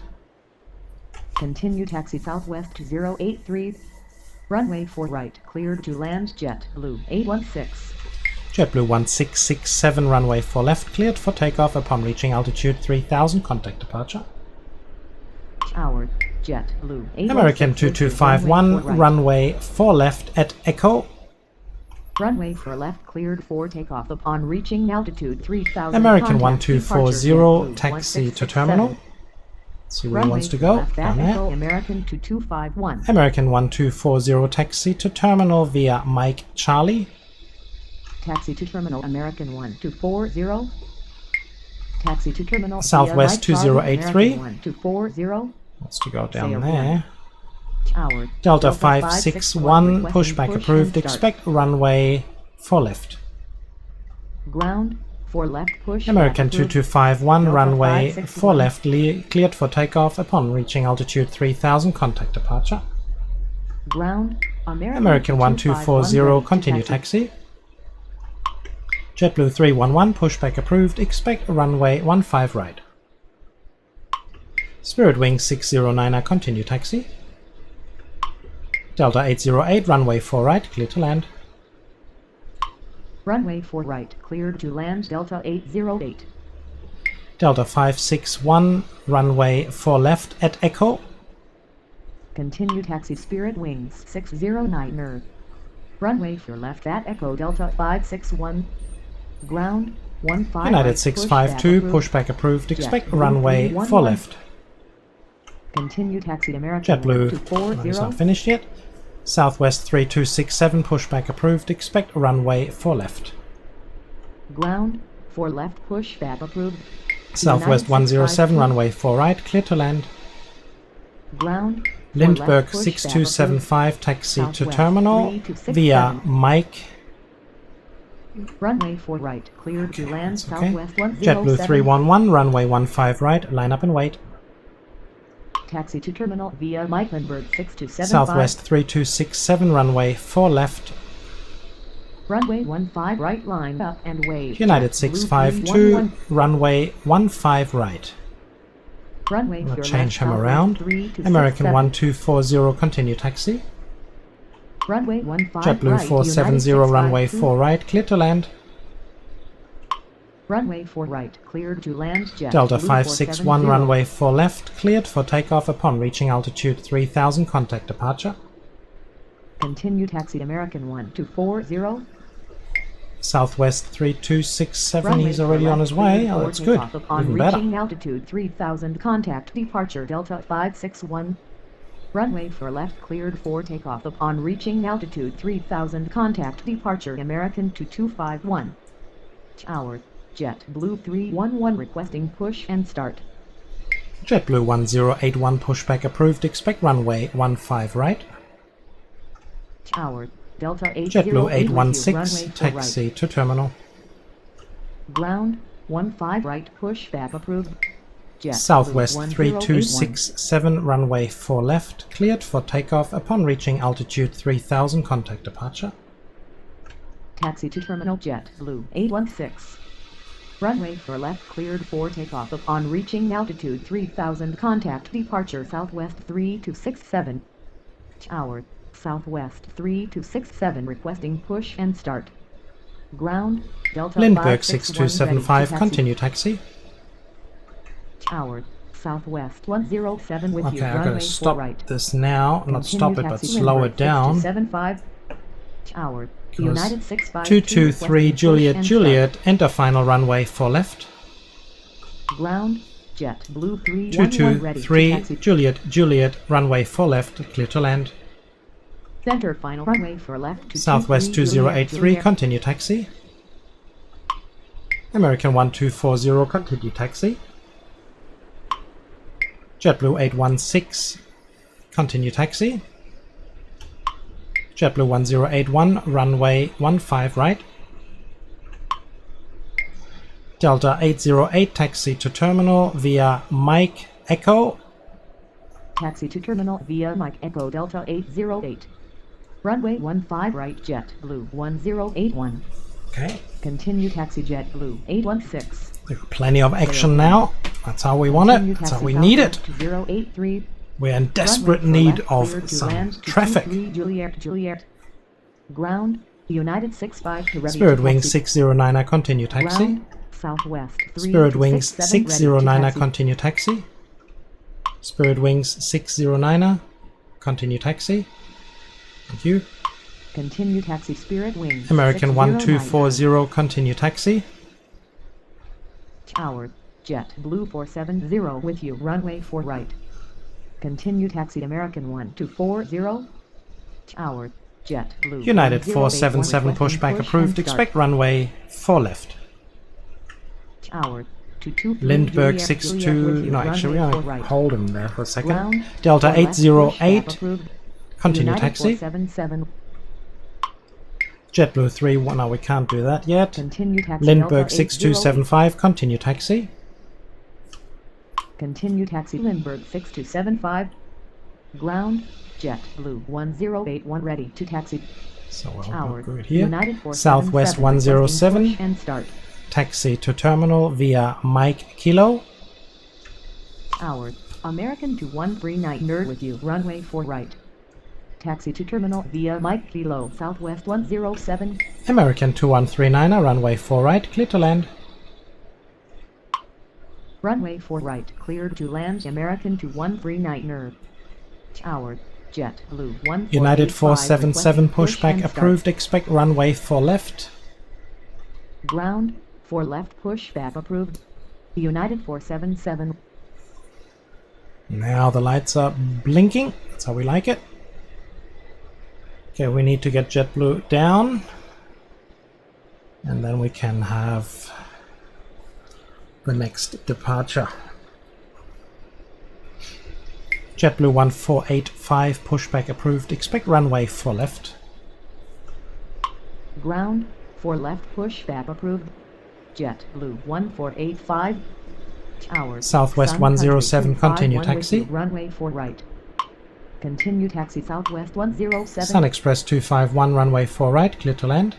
Continue taxi Southwest 2083. Runway 4 right, cleared to land. JetBlue 816. JetBlue 1667, runway 4 left, cleared for takeoff upon reaching altitude 3000, contact departure. Tower, JetBlue 816. American 2251, runway 4 left at Echo. Runway for left cleared for takeoff upon reaching altitude 3000. American contact 1240, departure, taxi to 1667. terminal. See where he Runway wants to for go. left Down at Echo, there. American 2251. American 1240, taxi to terminal via Mike Charlie. Taxi to terminal American 1240. Taxi to terminal Southwest via Mike Charlie, 2083. American 1240. Wants to go down Say a there. Tower. Delta 561, requesting pushback push approved, and start. expect runway 4 left. Ground, 4 left push. American approved. 2251, Delta runway 4 561. left, cleared for takeoff upon reaching altitude 3000, contact departure. Ground, American 1240, ready to continue taxi. JetBlue 311, pushback approved, expect runway 15 right. Spirit Wing 609er, continue taxi. Delta 808, runway 4 right, clear to land. Runway 4 right, cleared to land. Delta 808. Delta 561, runway 4 left at Echo. Continue taxi Spirit Wings 609er. Runway 4 left at Echo Delta 561. Ground, 15 United right, 652, pushback pushback approved, expect JetBlue runway 4 311. left. Continue taxi American JetBlue, 1240. it's not finished yet. Southwest 3267, pushback approved, expect runway 4 left. Ground, 4 left pushback approved. Southwest United 107, 652. runway 4 right, clear to land. Ground, 4 Lindbergh left pushback 6275, taxi to Southwest terminal 3267. via Mike. approved. Runway 4 right, cleared to land. That's okay. Southwest 107. JetBlue 311, runway 15 right, line up and wait. Taxi to terminal via Mike Lindbergh 6275. Southwest 3267, runway 4 left. Runway 15 right, line up and wave. United JetBlue 652, 311. runway 15 right. Runway We'll for change left, him Southwest around. 3267. American 1240, continue taxi. Runway 15 JetBlue right, 470, United runway 652. 4 right, clear to land. Runway 4 right, cleared to land. JetBlue Delta 561, 470. runway 4 left, cleared for takeoff upon reaching altitude 3000, contact departure. Continue taxi American 1240. Southwest 3267, Runway he's already for on left, his way. cleared Oh, for that's good. takeoff upon Even better. reaching altitude 3000, contact departure Delta 561. Runway for left, cleared for takeoff upon reaching altitude 3000, contact departure American 2251. Tower, JetBlue 311 requesting push and start. JetBlue 1081, pushback approved, expect runway 15 right. Tower, Delta 808 JetBlue with you, 816, runway 4 taxi to terminal. right. Ground, 15 right, pushback approved. JetBlue Southwest 1081. 3267, runway 4 left, cleared for takeoff upon reaching altitude 3000, contact departure. Taxi to terminal JetBlue 816. Runway for left, cleared for takeoff upon reaching altitude 3000, contact departure Southwest 3267. Tower, Southwest 3267 requesting push and start. Ground, Delta Lindbergh 561 ready to 6275, taxi. continue taxi. Tower, Southwest 107 with you, Okay, I'm runway going to 4 stop right. this now. Not stop it, but taxi slow Lindbergh it down. 6275. Tower, United 652 223 requesting Juliet push and Juliet, enter final runway 4 left. start. Ground, Jet Blue 311 ready to 223 taxi. Juliet Juliet, runway 4 left, clear to land. Center final runway 4 left to Southwest 2083, continue taxi. American 1240, continue taxi. JetBlue 816, continue taxi. JetBlue 1081, runway 15 right. Delta 808, taxi to terminal via Mike Echo. Taxi to terminal via Mike Echo Delta 808. Runway 15 right JetBlue 1081. Okay, Continue taxi JetBlue 816. we've got plenty of action now. That's how we want it. That's how we need it. 083. We're in desperate need of some traffic. Juliet. Ground, United 65 to ready Spirit to Wings taxi. 609er, continue taxi. Ground, Southwest 3 Spirit Wings 609 609er, continue taxi. Spirit Wings 609er, continue taxi. Thank you. Continue taxi Spirit Wings. American 609. 1240, continue taxi. Tower, JetBlue 470 with you, runway 4 right. Continue taxi American 1240. Tower, JetBlue. United 1081 477, requesting pushback push approved. and start. Expect runway 4 left. Tower, 223 Lindbergh Juliet, 62. Juliet with you, No, actually, runway we're 4 going to right. hold him there for a second. Ground, Delta 4 left, push back 808, approved. continue United taxi. 477. JetBlue 31. No, we can't do that yet. Continue taxi Lindbergh Delta 6275, continue taxi. Continue taxi Lindbergh 6275. Ground, JetBlue 1081 ready to taxi. So we'll Tower, go here. United 477 Southwest requesting 107, push and start. taxi to terminal via Mike Kilo. Tower, American 2139 nerd with you, runway 4 right. Taxi to terminal via Mike Kilo, Southwest 107. American 2139er, runway 4 right, clear to land. Runway 4 right, cleared to land. American 2139 nerd. Tower, JetBlue 1485 United 477, requesting push pushback and start. approved. Expect runway 4 left. Ground, 4 left pushback approved. United 477. Now the lights are blinking. That's how we like it. Okay, we need to get JetBlue down. And then we can have the next departure. JetBlue 1485, pushback approved. Expect runway 4 left. Ground, 4 left pushback approved. JetBlue 1485. Tower, Southwest Sun Country 107, continue 251 with taxi. you, runway 4 right. Continue taxi Southwest 107. Sun Express 251, runway 4 right, clear to land.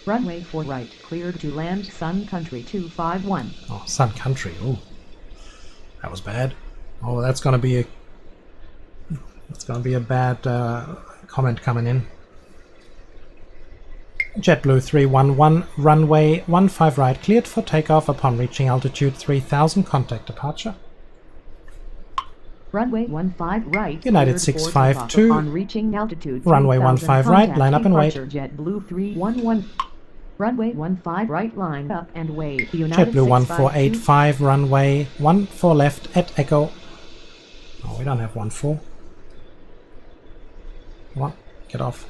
Runway 4 right, cleared to land. Sun Country 251. Oh, Sun Country. Oh, that was bad. Oh, that's gonna be a bad comment coming in. JetBlue 311, runway 15 right, cleared for takeoff upon reaching altitude 3000. Contact departure. Runway 15 right. United cleared for 652. takeoff On reaching altitude Runway 3000, 15 right, contact line up and wait. departure, JetBlue 311. Runway 15 right, line up and wait. United JetBlue 652. 1485, runway 14 left at Echo. Oh, we don't have 14. Come on, get off.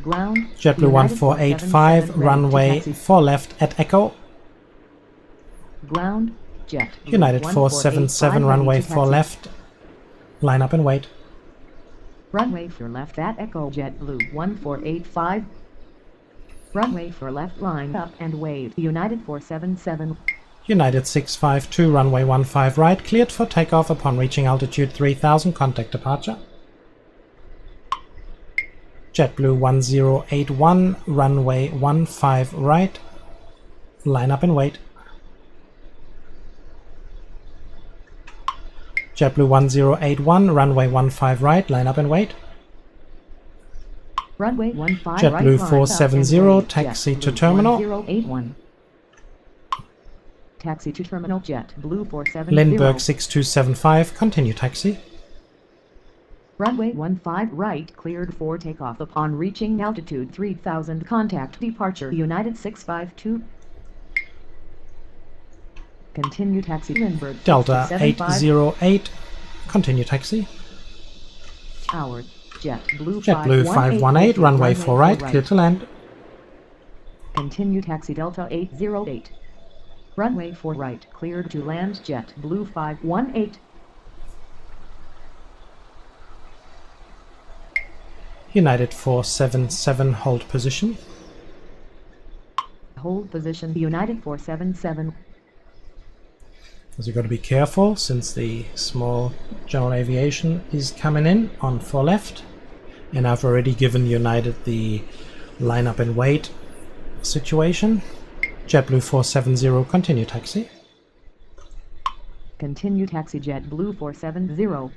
Ground. JetBlue United 1485, 477 ready to runway taxi. 4 left at Echo. Ground. JetBlue United 477, 1485 runway ready to 4 taxi. left. Line up and wait. Runway 4 left at Echo. JetBlue 1485. Runway 4 left, line up and wait. United 477. United 652, runway 15 right, cleared for takeoff upon reaching altitude 3000. Contact departure. JetBlue 1081, runway 15 right. Line up and wait. JetBlue 1081, runway 15 right, line up and wait. Runway 15 right. JetBlue line up 470, and wait. taxi to JetBlue terminal. 1081. Taxi to terminal. JetBlue 470. Lindbergh 6275, continue taxi. Runway 15 right cleared for takeoff. Upon reaching altitude 3000, contact departure United 652. Continue taxi. Lindbergh Delta 6275. 808, continue taxi. Tower. JetBlue 518, runway 4 right, clear to land. Continue taxi Delta 808. Runway 4 right, cleared to land. JetBlue 518. United 477, hold position. Hold position United 477. So you've got to be careful since the small general aviation is coming in on 4 left. And I've already given United the line up and wait situation. JetBlue 470, continue taxi. Continue taxi JetBlue 470.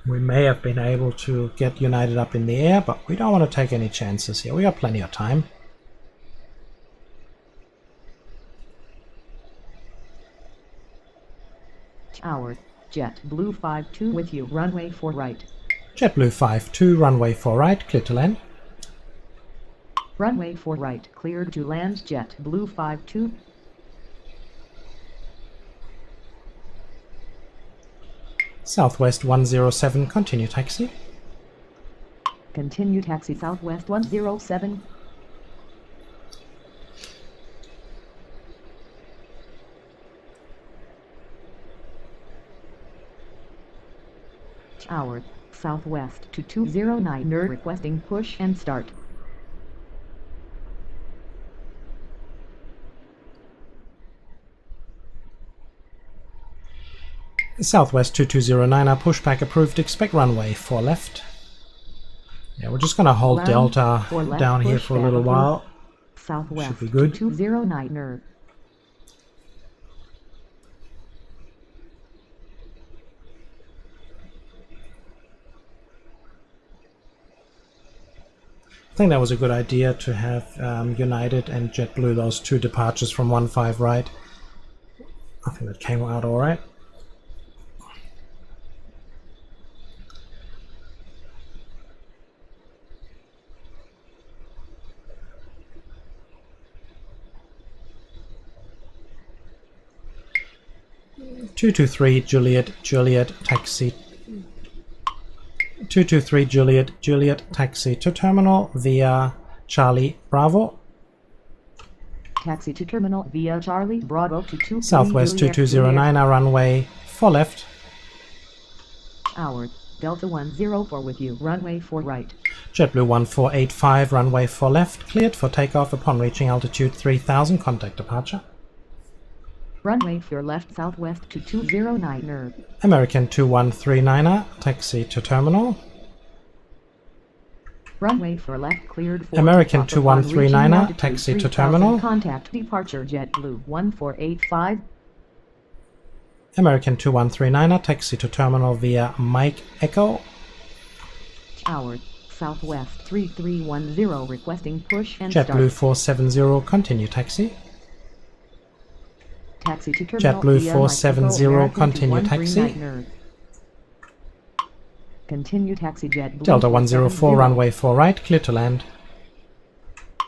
We may have been able to get United up in the air, but we don't want to take any chances here. We got plenty of time. Tower. JetBlue 52 with you. Runway 4 right. JetBlue 52, runway 4 right, clear to land. Runway 4 right, cleared to land. JetBlue 52. Southwest 107, continue taxi. Continue taxi Southwest 107. Tower. Southwest 2209 NER requesting push and start. Southwest 2209, our pushback approved, expect runway 4 left. Yeah, we're just going to hold Delta down here for a little while. Southwest should be good. 2209 NER. I think that was a good idea to have United and JetBlue, those 2 departures from 15 right. I think that came out alright. Juliet, taxi. 223 Juliet, taxi to terminal via Charlie Bravo. Taxi to terminal via Charlie Bravo to 23 Southwest Juliet, 2209, our runway 4 left. Tower. Delta 104 with you. Runway 4 right. JetBlue 1485, runway 4 left, cleared for takeoff upon reaching altitude 3000, contact departure. Runway 4 left Southwest 2209 NER. American 2139er, taxi to terminal. Runway 4 left cleared for American takeoff upon 2139er, reaching altitude taxi to 3000, terminal. Contact departure JetBlue 1485. American 2139er, taxi to terminal via Mike Echo. Tower. Southwest 3310 requesting push and JetBlue start. 470, continue taxi. Taxi to terminal JetBlue via 470, American continue 2139 taxi. NER. Continue taxi JetBlue Delta 104, 470. runway 4 right, clear to land.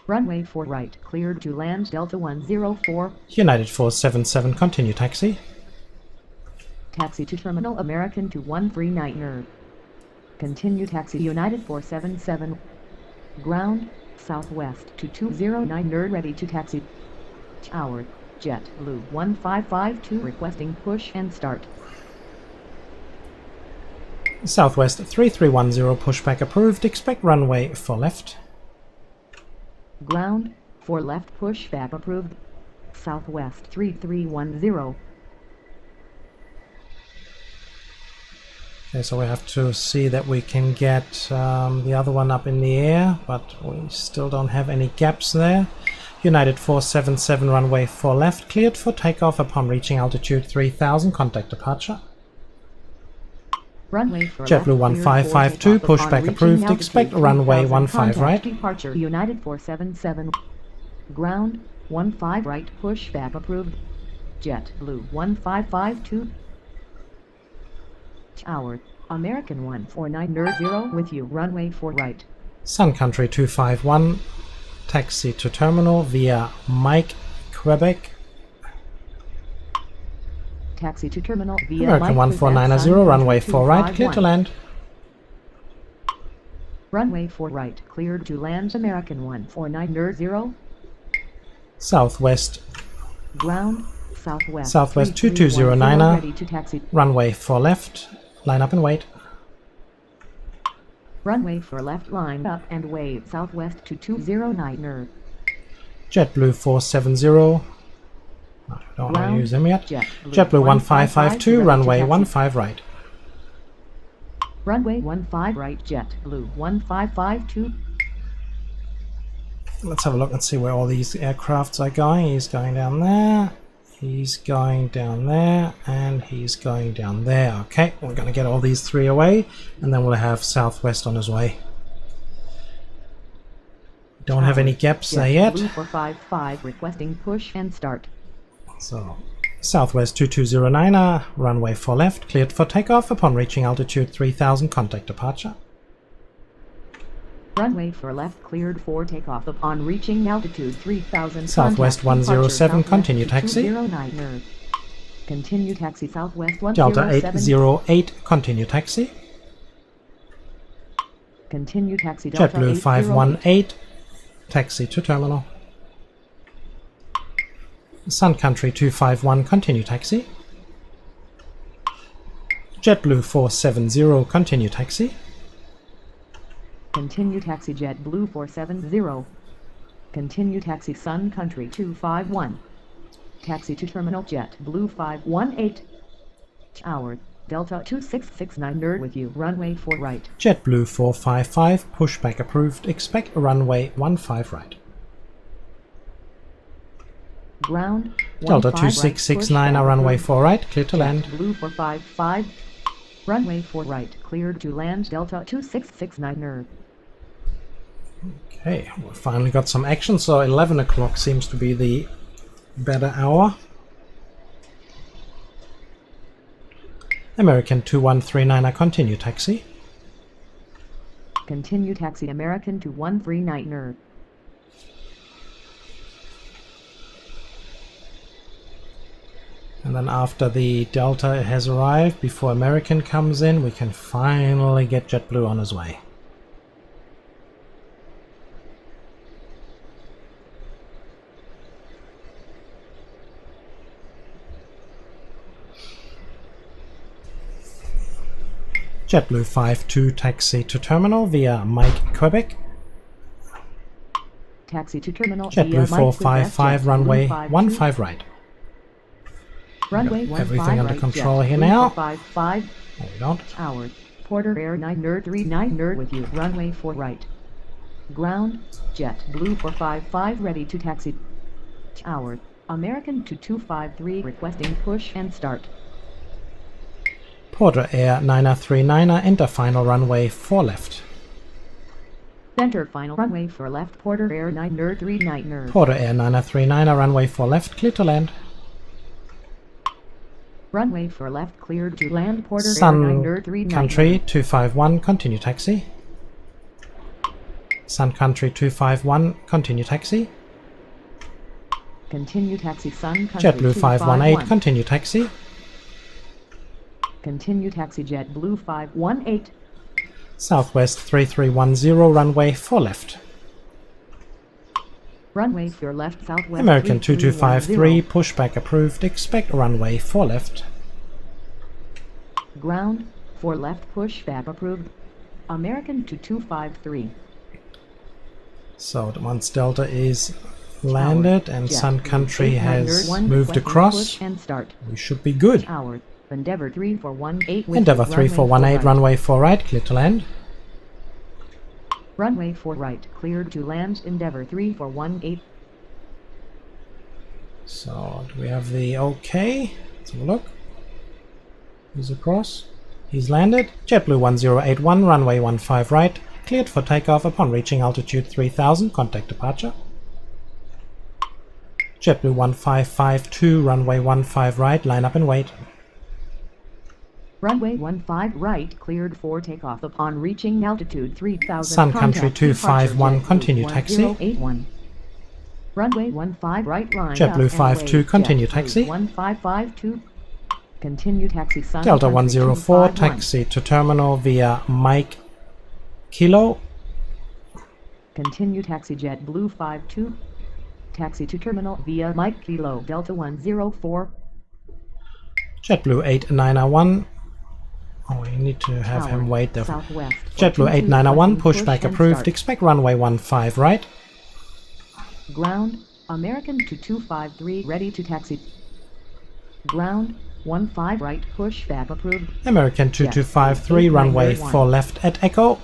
Runway 4 right, cleared to land. Delta 104. United 477, continue taxi. Taxi to terminal American 2139 NER. Continue taxi United 477. Ground, Southwest 2209 NER ready to taxi. Tower, JetBlue 1552 requesting push and start. Southwest 3310, pushback approved, expect runway 4 left. Ground, 4 left pushback approved. Southwest 3310. Okay, so we have to see that we can get the other one up in the air, but we still don't have any gaps there. United 477 runway 4 left, cleared for takeoff upon reaching altitude 3000, contact departure. Runway for JetBlue left, cleared for 1552, takeoff upon pushback reaching approved, altitude expect runway 3000, 15 contact right. Departure United 477. Ground 15 right, pushback approved. JetBlue 1552. Tower American 149 with you, runway 4 right. Sun Country 251, taxi to terminal via Mike, Quebec. Taxi to terminal via American Mike, Quebec, 1490, Sun runway Country 4 right, clear to 251. land. Runway 4 right, cleared to land. American 1490. Southwest, Ground Southwest. Southwest 3310, 2209, ready to taxi. runway 4 left, line up and wait. Runway 4 left, line up and wait. Southwest 2209. JetBlue 470, I don't want to Ground, use him yet. JetBlue 1552, ready to runway taxi. 15 right. Runway 15 right, JetBlue 1552. Let's have a look and see where all these aircrafts are going. He's going down there, he's going down there, and he's going down there. Okay, we're going to get all these three away, and then we'll have Southwest on his way. Don't have any gaps there yet. JetBlue 455 requesting push and start. So, Southwest 2209, runway 4 left, cleared for takeoff upon reaching altitude 3000, contact departure. Runway 4 left, cleared for takeoff upon reaching altitude 3000. Southwest Contact 107, departure, continue Southwest taxi. 209. Continue taxi Southwest Delta 107. 808, continue taxi. Continue taxi Delta JetBlue 808. 518, taxi to terminal. Sun Country 251, continue taxi. JetBlue 470, continue taxi. Continue taxi JetBlue 470. Continue taxi Sun Country 251. Taxi to terminal JetBlue 518. Tower Delta 2669 with you, runway 4 right. JetBlue 455, pushback approved, expect runway 15 right. Ground Delta 15 right, 2669, pushback runway approved. 4 right, clear to land. JetBlue 455. Runway 4 right, cleared to land. Delta 2669. Okay, we finally got some action, so 11 o'clock seems to be the better hour. American 2139, continue taxi. Continue taxi American to 139. And then after the Delta has arrived, before American comes in, we can finally get JetBlue on his way. JetBlue 52, taxi to terminal via Mike, Quebec. Taxi to terminal JetBlue via Mike, 455, JetBlue runway 52. 15 right. Runway Got 15 everything under right, control here JetBlue now. 455. No, we don't. Tower Porter Air 939 with you, runway 4 right. Ground JetBlue 455 ready to taxi. Tower American 2253 requesting push and start. Porter Air 939, enter final runway 4 left. Enter final runway 4 left. Porter Air 939. Porter Air 939, runway 4 left, clear to land. Runway 4 left, cleared to land. Porter Air Sun 939. Country 251, continue taxi. Sun Country 251, continue taxi. Continue taxi Sun Country JetBlue 518, continue taxi. Continue taxi JetBlue 518. Southwest 3310, runway 4 left. Runway 4 left, Southwest American 2253, 3310. pushback approved, expect runway 4 left. Ground 4 left, pushback approved. American 2253. So once Delta is landed and Jet Sun Blue Country 891 has moved requesting across, push and start. we should be good. Tower Endeavour 3418 with Endeavour runway 3418, 4 right. runway 4 right, clear to land. Runway 4 right, cleared to land. Endeavour 3418. So do we have the OK? Let's have a look. He's across. He's landed. JetBlue 1081, runway 15 right. Cleared for takeoff upon reaching altitude 3000. Contact departure. JetBlue 1552, runway 15 right. Line up and wait. Runway 15 right, cleared for takeoff upon reaching altitude 3000. Sun Country Contact 251, departure continue JetBlue taxi. 1081. Runway 15 right, line JetBlue up 52, and wait. continue JetBlue taxi. 1552. Continue taxi. Sun Delta Country 104, 251. taxi to terminal via Mike Kilo. Continue taxi JetBlue 52. Taxi to terminal via Mike Kilo Delta 104. JetBlue 8901. Oh, we need to have him wait there. Southwest. JetBlue 8901, pushback push and approved. start. Expect runway 15 right. Ground, American 2253 ready to taxi. Ground, 15 right, pushback approved. American 2253, runway 4 left at Echo.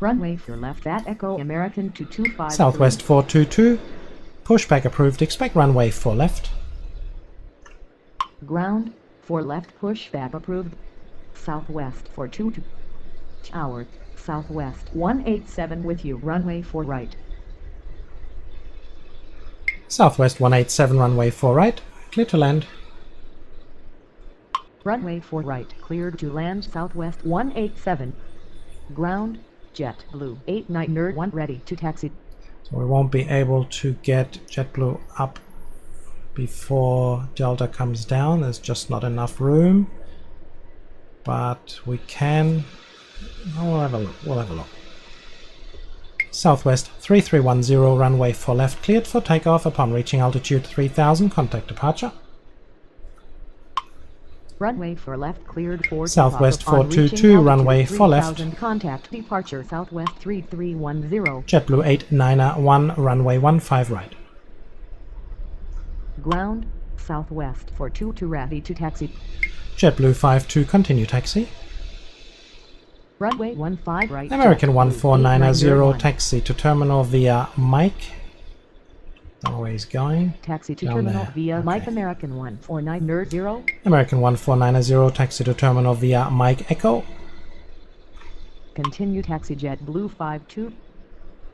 Runway 4 left at Echo, American 2253. Southwest 422, pushback approved. Expect runway 4 left. Ground, 4 left, pushback approved. Southwest 422. Tower, Southwest 187 with you, runway 4 right. Southwest 187, runway 4 right. Clear to land. Runway 4 right, cleared to land. Southwest 187. Ground, JetBlue 8901 ready to taxi. So we won't be able to get JetBlue up before Delta comes down. There's just not enough room. But we can. Oh, we'll have a look. We'll have a look. Southwest 3310, runway 4 left, cleared for takeoff upon reaching altitude 3000. Contact departure. Runway 4 left, cleared for Southwest takeoff upon 422, reaching runway altitude 4 left. 3000. Contact departure Southwest 3310. JetBlue 891, runway 15 right. Ground, Southwest 422 ready to taxi. JetBlue 52, continue taxi. Runway 15 right. American JetBlue 1490, 8901. taxi to terminal via Mike. Don't know where he's going. Taxi to Down terminal there. via Okay. Mike American 1490. American 1490, taxi to terminal via Mike Echo. Continue taxi JetBlue 52.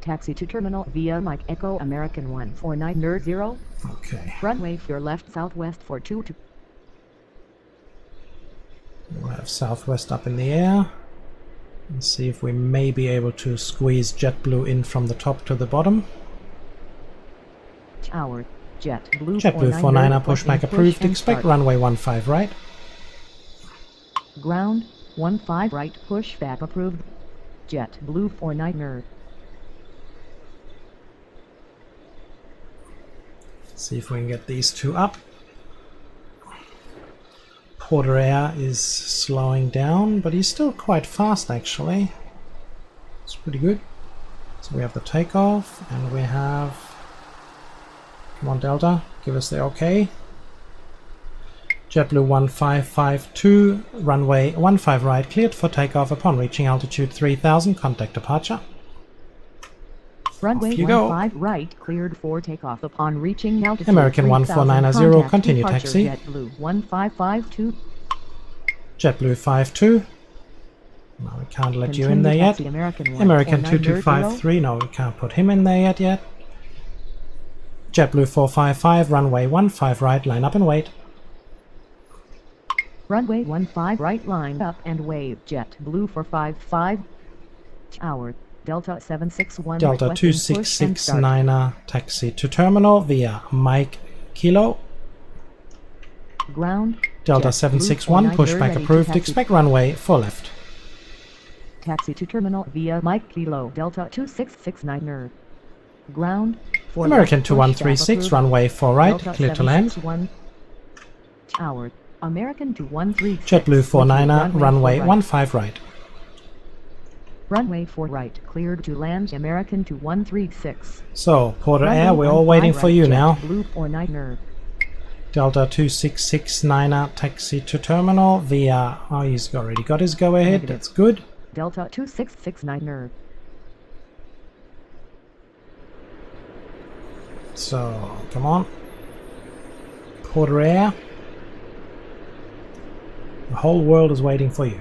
Taxi to terminal via Mike Echo American 1490. Okay, Runway 4 left Southwest 422. we'll have Southwest up in the air. And see if we may be able to squeeze JetBlue in from the top to the bottom. Tower, JetBlue JetBlue 49er, push pushback approved. Expect runway 15 right. Ground, 15 right, pushback approved. JetBlue 49er. See if we can get these two up. Porter Air is slowing down, but he's still quite fast actually. It's pretty good. So we have the takeoff and we have... Come on Delta, give us the OK. JetBlue 1552, runway 15 right, cleared for takeoff upon reaching altitude 3000. Contact departure. Runway you go. 15 right, cleared for takeoff upon reaching altitude American 3000. 1490, Contact continue departure taxi. JetBlue 1552. JetBlue 52. No, we can't let you in there yet. Taxi American American 1490. 2253, no, we can't put him in there yet. JetBlue 455, runway 15 right, line up and wait. Runway 15 right, line up and wave. JetBlue 455. Tower, Delta 761. Delta requesting push and start. 2669er, taxi to terminal via Mike Kilo. Ground, Delta JetBlue 761, 49er pushback ready to approved. taxi. Expect runway 4 left. Taxi to terminal via Mike Kilo Delta 2669er. Ground, 4 American left, 2136, pushback runway 4 right, Delta clear to land. 761. Tower, American 2136. JetBlue with you, 49er, runway 4 right. 15 right. Runway 4 right, cleared to land. American 2136. So, Porter Runway Air, we're all 15 waiting for right, you now. JetBlue 49er. Delta 2669er, taxi to terminal via... Oh, he's already got his go-ahead, Negative. that's good. Delta 2669er. So, come on. Porter Air. The whole world is waiting for you.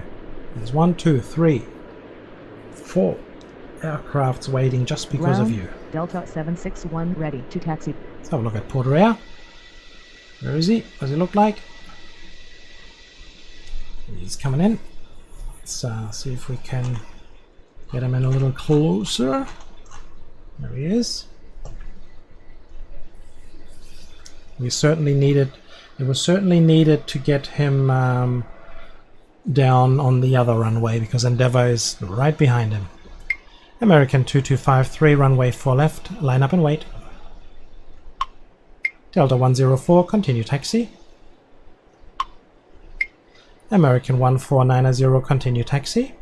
There's 1, 2, 3, 4 aircrafts waiting just because of you. Delta 761 ready to taxi. Let's have a look at Porter Air. Where is he? What does he look like? He's coming in. Let's see if we can get him in a little closer. There he is. We certainly needed. It was certainly needed to get him down on the other runway because Endeavour is right behind him. American 2253, runway 4 left, line up and wait. Delta 104, continue taxi. American 1490, continue taxi.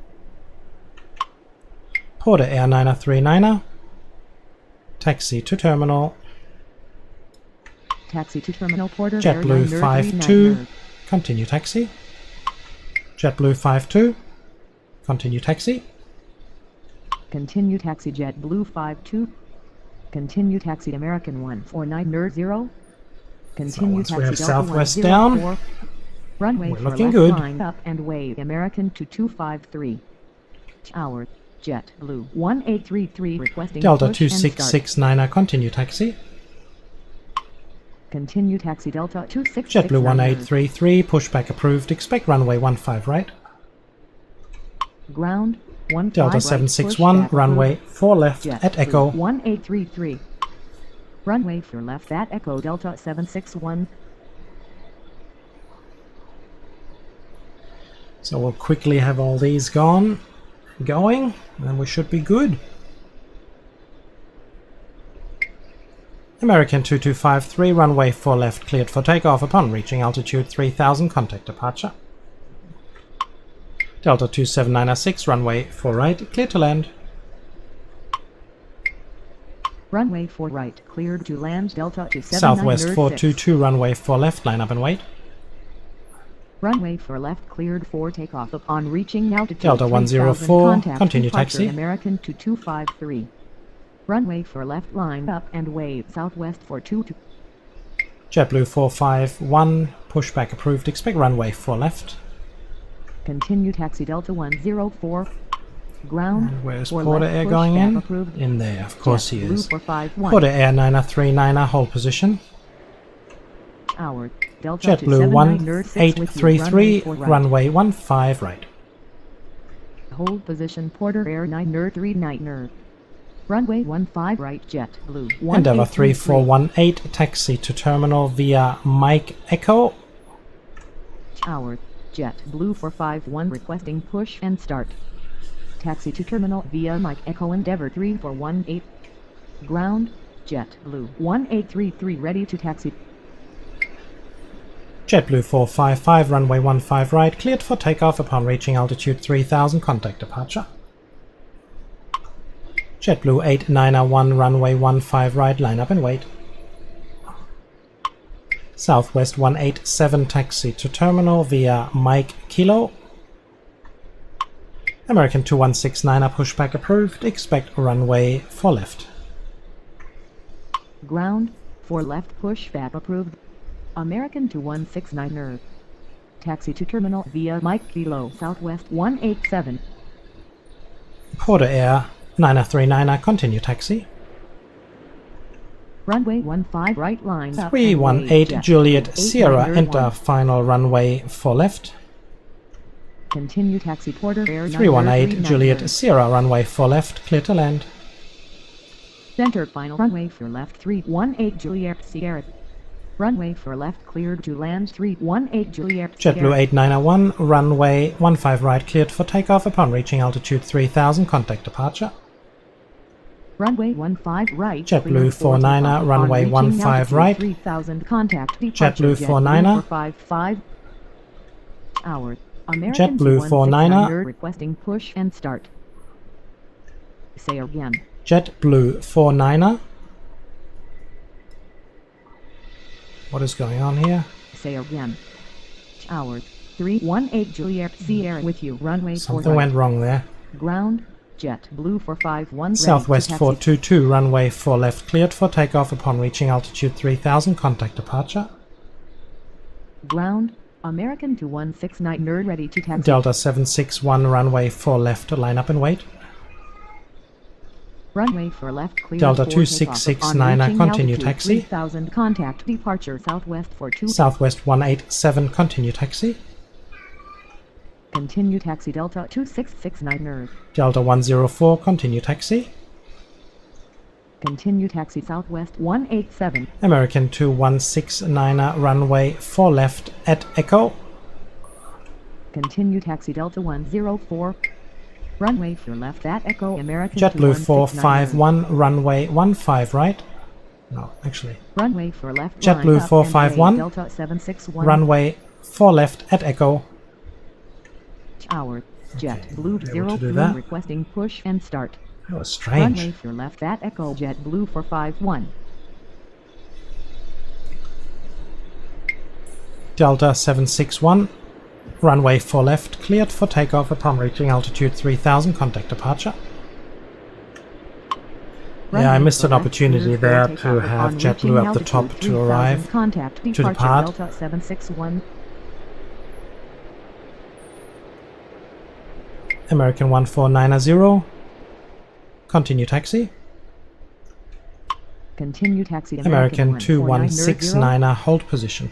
Porter Air 939er, taxi to terminal. Taxi to terminal Porter JetBlue 52, continue taxi. JetBlue 52, continue taxi. Continue taxi JetBlue 52. Continue taxi American 1490. Continue once we taxi have Delta Southwest 104. down, Runway we're for looking left, good. line up and wave American 2253. Tower JetBlue 1833 requesting Delta push and start. 2669er, continue taxi. Continue taxi Delta 2669. JetBlue 1833, pushback approved, expect runway 15 right. Ground 15 Delta right, 761, pushback runway approved. 4 left JetBlue at Echo. 1833. Runway for left at Echo Delta 761. So we'll quickly have all these going, and we should be good. American 2253, runway 4 left, cleared for takeoff upon reaching altitude 3000, contact departure. Delta 27906, runway 4 right, cleared to land. Runway 4 right, cleared to land Delta 27906. Southwest 422, runway 4 left, line up and wait. Runway 4 left, cleared for takeoff upon reaching altitude Delta 3000, 104, contact continue departure taxi. American 2253. Runway 4 left, line up and wave Southwest 422. JetBlue 451, pushback approved, expect runway 4 left. Continue taxi Delta 104. Ground. And where's for Porter left, Air push going back in? approved. In there, of course he JetBlue is. 451. Porter Air 939er, hold position. Tower Delta JetBlue 27906 with you, 1833, runway 4 right. runway 15 right. Hold position Porter Air 939er. Runway 15 right JetBlue Endeavour 1833. 3418, taxi to terminal via Mike Echo. Tower JetBlue 451 requesting push and start. Taxi to terminal via Mike Echo Endeavour 3418. Ground JetBlue 1833 ready to taxi. JetBlue 455, runway 15 right, cleared for takeoff upon reaching altitude 3000, contact departure. JetBlue 891, runway 15 right, line up and wait. Southwest 187, taxi to terminal via Mike Kilo. American 2169er, pushback approved, expect runway 4 left. Ground 4 left pushback approved. American 2169er. Taxi to terminal via Mike Kilo Southwest 187. Porter Air 939er, continue taxi. Runway 15 right, line up. 318 Juliet Sierra, enter final runway 4 left. Continue taxi Porter Air 318 Juliet Sierra, runway 4 left, clear to land. Center final runway for left 318 Juliet Sierra. Runway for left cleared to land 318 Juliet Sierra. JetBlue 8901, runway 15 right, cleared for takeoff upon reaching altitude 3000, contact departure. Runway 15 right. JetBlue 49er, runway 15 right. 3000 contact departure. JetBlue 49er. 455. Tower. American JetBlue 49er. requesting push and start. Say again. JetBlue 49er. What is going on here? Say again. Tower. 318 Juliet Sierra with you. Runway 4 Something right. went wrong there. Ground JetBlue 451 Southwest ready to taxi. 422, runway 4 left, cleared for takeoff upon reaching altitude 3000, contact departure. Ground, American 2169 nerd ready to taxi. Delta 761, runway 4 left, line up and wait. Runway for left clear. Delta 2669, continue taxi. 3000 contact departure Southwest 42. Southwest 187, continue taxi. Continue taxi Delta 2669 nerd. Delta 104, continue taxi. Continue taxi Southwest 187. American 2169, runway 4 left at Echo. Continue taxi Delta 104. Runway for left at Echo American. JetBlue 2169 451, runway 15 right. No, actually. Runway for left. JetBlue line up 451, and Delta 761. runway 4 left at Echo. Hour. JetBlue be able to do 03 that. requesting push and start. That was strange. Runway for left at Echo JetBlue 451. Delta 761, runway 4 left, cleared for takeoff upon reaching altitude 3000, contact departure. Yeah, I missed an opportunity there to have JetBlue at the top to arrive, Contact to departure depart. Delta 761. American 1490, continue taxi. Continue taxi American 149 2169, hold position.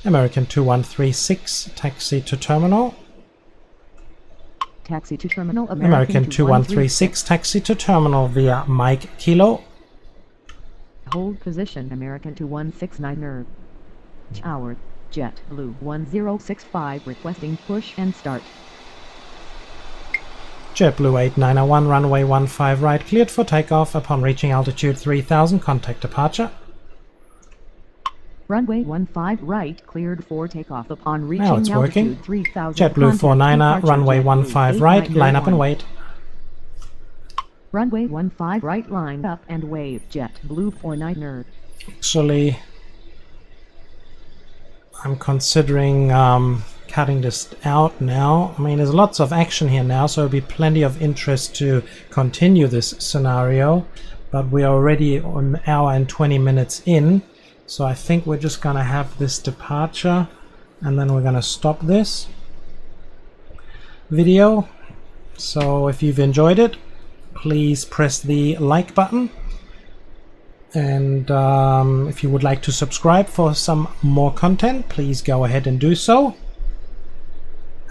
American 2136, taxi to terminal. Taxi to terminal American 2136, taxi to terminal via Mike Kilo. Hold position American 2169 nerve. Hour. JetBlue 1065 requesting push and start. JetBlue 8901, runway 15 right, cleared for takeoff upon reaching altitude 3000, contact departure. Runway 15 right, cleared for takeoff upon reaching Now it's altitude working. 3000. JetBlue Contact 49er, departure runway JetBlue 15 right, 8991. line up and wait. Runway 15 right, line up and wave. JetBlue 49er. Actually, I'm considering cutting this out now. I mean, there's lots of action here now, so there'll be plenty of interest to continue this scenario, but we're already an hour and 20 minutes in, so I think we're just gonna have this departure and then we're gonna stop this video. So if you've enjoyed it, please press the like button, and if you would like to subscribe for some more content, please go ahead and do so.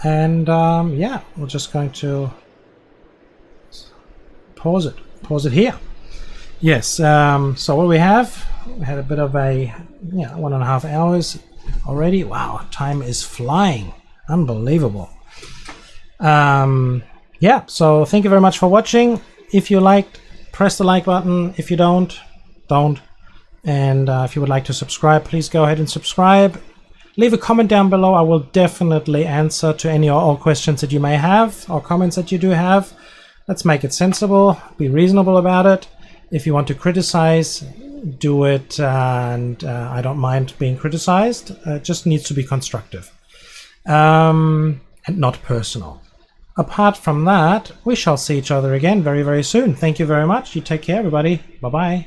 And yeah, we're just going to pause it here. Yes, so what we had a bit of a 1.5 hours already. Wow, time is flying, unbelievable. Yeah, so thank you very much for watching. If you liked, press the like button. If you don't. And if you would like to subscribe, please go ahead and subscribe. Leave a comment down below. I will definitely answer to any or all questions that you may have, or comments that you do have. Let's make it sensible, be reasonable about it. If you want to criticize, do it, and I don't mind being criticized. It just needs to be constructive and not personal. Apart from that, we shall see each other again very, very soon. Thank you very much. You take care, everybody. Bye-bye.